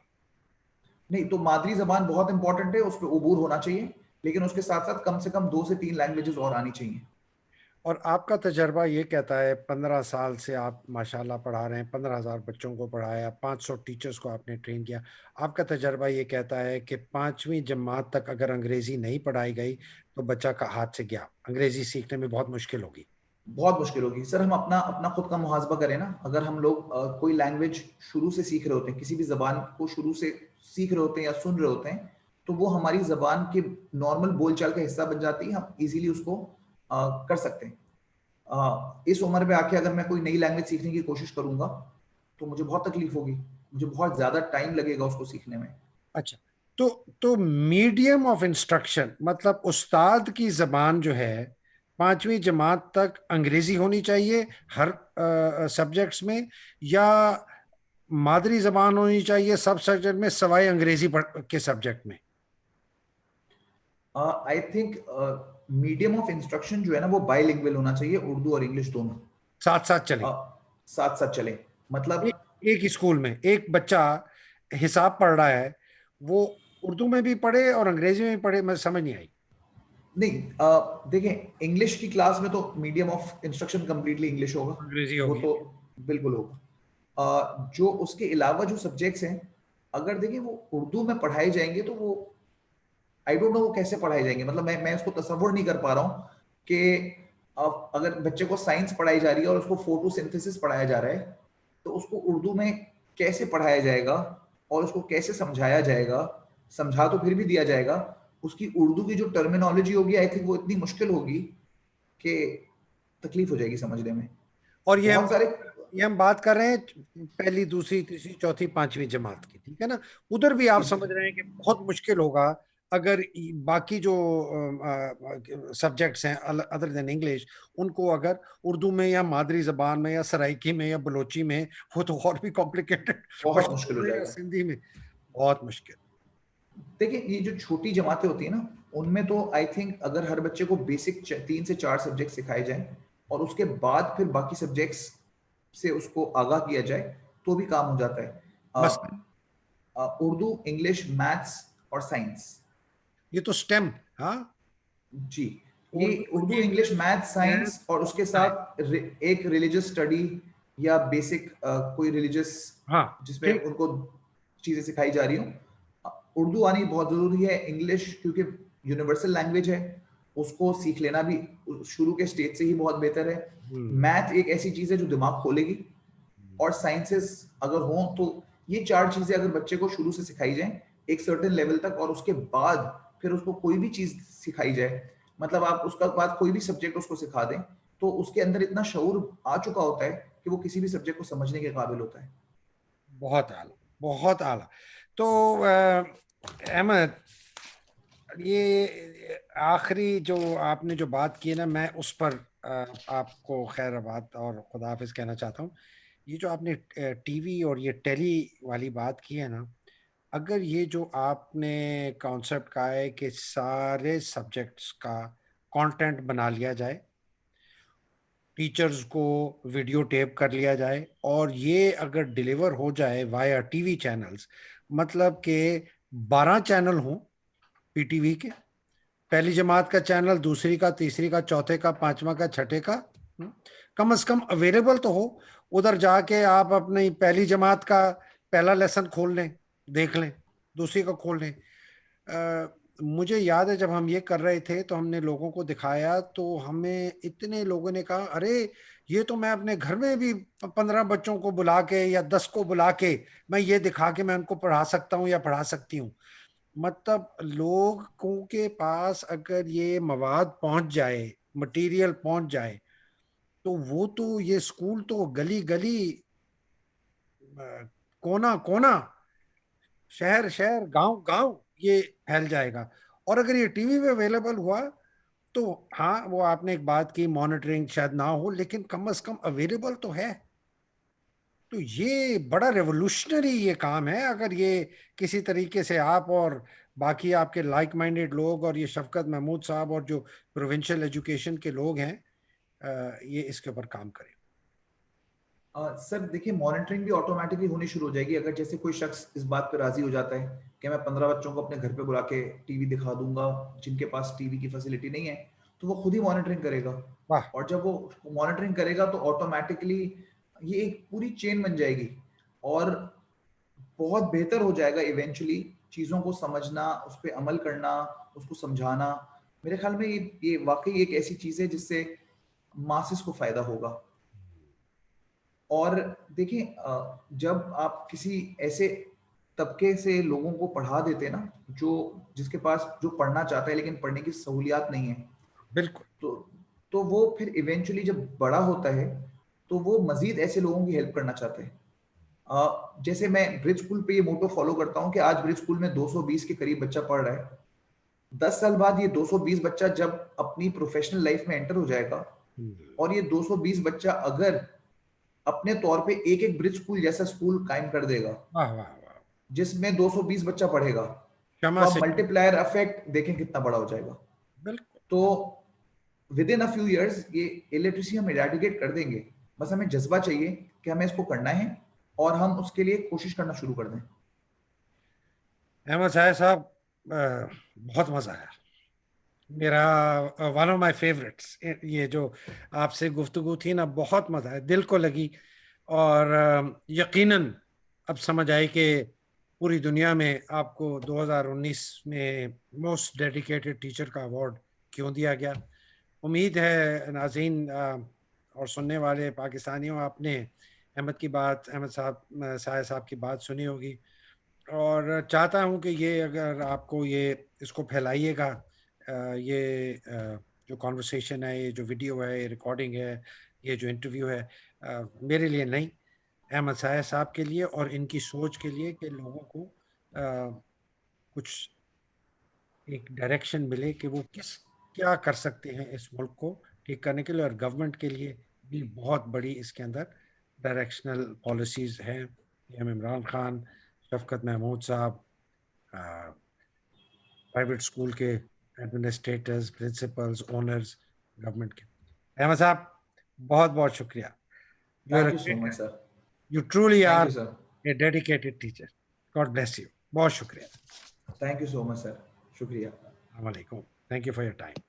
Speaker 2: नहीं तो मादरी जबान बहुत इंपॉर्टेंट है, उस पर उबूर होना चाहिए, लेकिन उसके साथ साथ कम से कम 2 से 3 लैंग्वेजेस और आनी चाहिए।
Speaker 1: और आपका तजर्बा ये कहता है, 15 साल से आप माशाल्लाह पढ़ा रहे हैं, 15,000 बच्चों को पढ़ाया, 500 टीचर्स को आपने ट्रेन किया। आपका तजर्बा ये कहता है कि पांचवी जमात तक अगर अंग्रेजी नहीं पढ़ाई गई तो बच्चा का हाथ से गया, अंग्रेजी सीखने में बहुत मुश्किल होगी।
Speaker 2: बहुत मुश्किल होगी सर। हम अपना अपना खुद का मुहासबा करें ना, अगर हम लोग कोई लैंग्वेज शुरू से सीख रहे होते हैं, किसी भी जबान को शुरू से सीख रहे होते हैं या सुन रहे होते हैं, तो वो हमारी जबान के नॉर्मल बोलचाल का हिस्सा बन जाती है, हम इजीली उसको कर सकते हैं। इस उम्र पे आके अगर मैं कोई नई लैंग्वेज सीखने की कोशिश करूंगा तो मुझे बहुत तकलीफ होगी, मुझे बहुत ज्यादा टाइम लगेगा उसको सीखने में।
Speaker 1: अच्छा, तो मीडियम ऑफ इंस्ट्रक्शन मतलब उस्ताद की जबान जो है, पांचवी जमात तक अंग्रेजी होनी चाहिए हर सब्जेक्ट्स में, या मादरी जबान होनी चाहिए सब सब्जेक्ट में सवाए अंग्रेजी के सब्जेक्ट में?
Speaker 2: I think medium of instruction जो है ना वो बाइलिंगुअल होना चाहिए, उर्दू और इंग्लिश दोनों
Speaker 1: साथ साथ चले।
Speaker 2: साथ साथ चले।
Speaker 1: एक
Speaker 2: मतलब
Speaker 1: एक ही स्कूल में एक बच्चा हिसाब पढ़ रहा है, वो उर्दू में भी पढ़े और अंग्रेजी में भी पढ़े, मैं समझ नहीं आई।
Speaker 2: नहीं, देखें, इंग्लिश की क्लास में तो medium of instruction completely English होगा,
Speaker 1: अंग्रेजी
Speaker 2: वो
Speaker 1: होगी।
Speaker 2: तो बिल्कुल होगा। जो उसके अलावा जो सब्जेक्ट्स हैं, अगर देखिए वो उर्दू में पढ़ाए जाएंगे तो वो, आई डोंट नो वो कैसे पढ़ाए जाएंगे। मतलब मैं उसको तसव्वुर नहीं कर पा रहा हूँ कि अब अगर बच्चे को साइंस पढ़ाई जा रही है और उसको फोटोसिंथेसिस पढ़ाया जा रहा है, तो उसको उर्दू में कैसे पढ़ाया जाएगा और उसको कैसे समझाया जाएगा। समझा तो फिर भी दिया जाएगा, उसकी उर्दू की जो टर्मिनोलॉजी होगी आई थिंक वो इतनी मुश्किल होगी कि तकलीफ हो जाएगी समझने में।
Speaker 1: और
Speaker 2: बहुत सारे,
Speaker 1: ये हम बात कर रहे हैं पहली, दूसरी, तीसरी, चौथी, पांचवी जमात की, ठीक है ना? उधर भी आप समझ रहे हैं कि बहुत मुश्किल होगा अगर बाकी जो सब्जेक्ट्स हैं अदर देन इंग्लिश, उनको अगर उर्दू में या मादरी जबान में या सराइकी में या बलोची में, वो तो और भी कॉम्प्लिकेटेड,
Speaker 2: बहुत मुश्किल
Speaker 1: पश्तो
Speaker 2: हो
Speaker 1: में या
Speaker 2: जाएगा।
Speaker 1: सिंधी में, बहुत मुश्किल।
Speaker 2: देखिए, ये जो छोटी जमातें होती है ना, उनमें तो आई थिंक अगर हर बच्चे को बेसिक 3 से 4 सब्जेक्ट सिखाए जाएं और उसके बाद फिर बाकी सब्जेक्ट्स से उसको आगाह किया जाए, तो भी काम हो जाता है।
Speaker 1: बस
Speaker 2: उर्दू, इंग्लिश, मैथ्स और साइंस।
Speaker 1: ये तो स्टेम, हाँ,
Speaker 2: जी, ये
Speaker 1: Urdu,
Speaker 2: Urdu, English,
Speaker 1: English,
Speaker 2: math, science
Speaker 1: math
Speaker 2: और
Speaker 1: और
Speaker 2: उसके
Speaker 1: साइंस।
Speaker 2: साथ एक रिलीजियस स्टडी या बेसिक कोई रिलीजियस
Speaker 1: हाँ,
Speaker 2: जिसमें
Speaker 1: ठीक।
Speaker 2: उनको चीजें सिखाई जा रही हो। उर्दू आनी बहुत जरूरी है, इंग्लिश क्योंकि यूनिवर्सल लैंग्वेज है, उसको सीख लेना भी शुरू के स्टेज से ही बहुत बेहतर है।
Speaker 1: हम्म।
Speaker 2: मैथ एक ऐसी चीज है जो दिमाग खोलेगी, और साइंसेस अगर हों तो ये 4 चीजें अगर बच्चे को शुरू से सिखाई जाएं एक सर्टेन लेवल तक, और उसके बाद फिर उसको कोई भी चीज सिखाई जाए, मतलब आप उसका बाद कोई भी सब्जेक्ट उसको सिखा दें, तो उसके अंदर इतना शऊर आ चुका होता है कि वो किसी भी सब्जेक्ट को समझने के काबिल होता है।
Speaker 1: बहुत आला, बहुत आला। तो अहमद, ये आखिरी जो आपने जो बात की है ना, मैं उस पर आपको खैर बात और खुदा हाफिज कहना चाहता हूँ। ये जो आपने टीवी और ये टेली वाली बात की है ना, अगर ये जो आपने कॉन्सेप्ट का है कि सारे सब्जेक्ट्स का कंटेंट बना लिया जाए, टीचर्स को वीडियो टेप कर लिया जाए, और ये अगर डिलीवर हो जाए वाया टीवी चैनल्स, मतलब कि 12 चैनल हों पीटीवी के, पहली जमात का चैनल, दूसरी का, तीसरी का, चौथे का, पांचवा का, छठे का, हम्म, कम से कम अवेलेबल तो हो। उधर जाके आप अपनी पहली जमात का पहला लेसन खोल लें, देख लें, दूसरी का खोल लें। मुझे याद है जब हम ये कर रहे थे तो हमने लोगों को दिखाया, तो हमें इतने लोगों ने कहा, अरे ये तो मैं अपने घर में भी 15 बच्चों को बुला के या 10 को बुला के मैं ये दिखा के मैं उनको पढ़ा सकता हूँ या पढ़ा सकती हूँ। मतलब लोगों के पास अगर ये मवाद पहुंच जाए, मटेरियल पहुंच जाए, तो वो तो ये स्कूल तो गली गली, कोना कोना, शहर शहर, गांव गांव ये फैल जाएगा। और अगर ये टीवी पे अवेलेबल हुआ, तो हाँ, वो आपने एक बात की, मॉनिटरिंग शायद ना हो, लेकिन कम से कम अवेलेबल तो है। तो ये बड़ा रेवोल्यूशनरी ये काम है, अगर ये किसी तरीके से आप और बाकी आपके लाइक माइंडेड लोग और ये शफकत महमूद साहब और जो प्रोविंशियल एजुकेशन के लोग हैं, ये इसके ऊपर काम करें।
Speaker 2: सर देखिए, मॉनिटरिंग भी ऑटोमेटिकली होनी शुरू हो जाएगी अगर जैसे कोई शख्स इस बात पर राजी हो जाता है कि मैं 15 बच्चों को अपने घर पे बुला के टीवी दिखा दूंगा, जिनके पास टीवी की फैसिलिटी नहीं है, तो वो खुद ही मॉनिटरिंग करेगा।
Speaker 1: वाह।
Speaker 2: और जब वो मॉनिटरिंग करेगा तो ऑटोमेटिकली ये एक पूरी चेन बन जाएगी, और बहुत बेहतर हो जाएगा इवेंचुअली चीज़ों को समझना, उस पर अमल करना, उसको समझाना। मेरे ख्याल में ये वाकई एक ऐसी चीज़ है जिससे मासेस को फायदा होगा। और देखिए, जब आप किसी ऐसे तबके से लोगों को पढ़ा देते हैं ना, जो जिसके पास जो पढ़ना चाहता है लेकिन पढ़ने की सहूलियात नहीं है,
Speaker 1: बिल्कुल।
Speaker 2: तो वो फिर इवेंचुअली जब बड़ा होता है तो वो मजीद ऐसे लोगों की हेल्प करना चाहते हैं। जैसे मैं ब्रिज स्कूल पे ये मोटो फॉलो करता हूँ कि आज ब्रिज स्कूल में 220 के करीब बच्चा पढ़ रहा है। 10 साल बाद ये 220 बच्चा जब अपनी प्रोफेशनल लाइफ में एंटर हो जाएगा,
Speaker 1: हम्म।
Speaker 2: और ये 220 बच्चा अगर अपने तौर पे एक एक ब्रिज स्कूल जैसा स्कूल कायम कर देगा
Speaker 1: वाह वाह वाह।
Speaker 2: जिसमें 220 बच्चा पढ़ेगा,
Speaker 1: क्षमा
Speaker 2: तो आप
Speaker 1: से।
Speaker 2: मल्टीप्लायर इफेक्ट देखें कितना बड़ा हो जाएगा।
Speaker 1: बिल्कुल।
Speaker 2: तो with in a few years ये इलिटरेसी हम इरेडिकेट कर देंगे। बस हमें जज्बा चाहिए कि हमें इसको करना है, और हम उसके लिए कोशिश करना शुरू कर दें।
Speaker 1: अहमद साहब साहब, बहुत मजा आया। मेरा वन ऑफ माय फेवरेट्स, ये जो आपसे गुफ्तगू थी ना, बहुत मजा आया, दिल को लगी। और यकीनन अब समझ आई कि पूरी दुनिया में आपको 2019 में मोस्ट डेडिकेटेड टीचर का अवार्ड क्यों दिया गया। उम्मीद है नाज़रीन और सुनने वाले पाकिस्तानियों, आपने अहमद की बात, अहमद साहब, साय साहब की बात सुनी होगी। और चाहता हूँ कि ये अगर आपको ये इसको फैलाइएगा, ये जो कॉन्वर्सेशन है, ये जो वीडियो है, ये रिकॉर्डिंग है, ये जो इंटरव्यू है, मेरे लिए नहीं, अहमद साय साहब के लिए और इनकी सोच के लिए कि लोगों को कुछ एक डायरेक्शन मिले कि वो क्या कर सकते हैं इस मुल्क को ठीक करने के लिए, और गवर्नमेंट के लिए भी बहुत बड़ी इसके अंदर डायरेक्शनल पॉलिसीज हैं। पीएम इमरान खान, शफकत महमूद साहब, प्राइवेट स्कूल के एडमिनिस्ट्रेटर्स, प्रिंसिपल्स, ओनर्स, गवर्नमेंट के। अहमद साहब, बहुत बहुत शुक्रिया। You are
Speaker 2: thank you so much sir.
Speaker 1: You truly
Speaker 2: thank
Speaker 1: are
Speaker 2: you sir.
Speaker 1: A dedicated teacher. God bless you. बहुत शुक्रिया।
Speaker 2: Thank you so much sir. शुक्रिया।
Speaker 1: अस्सलाम वालेकुम। Thank you for your time.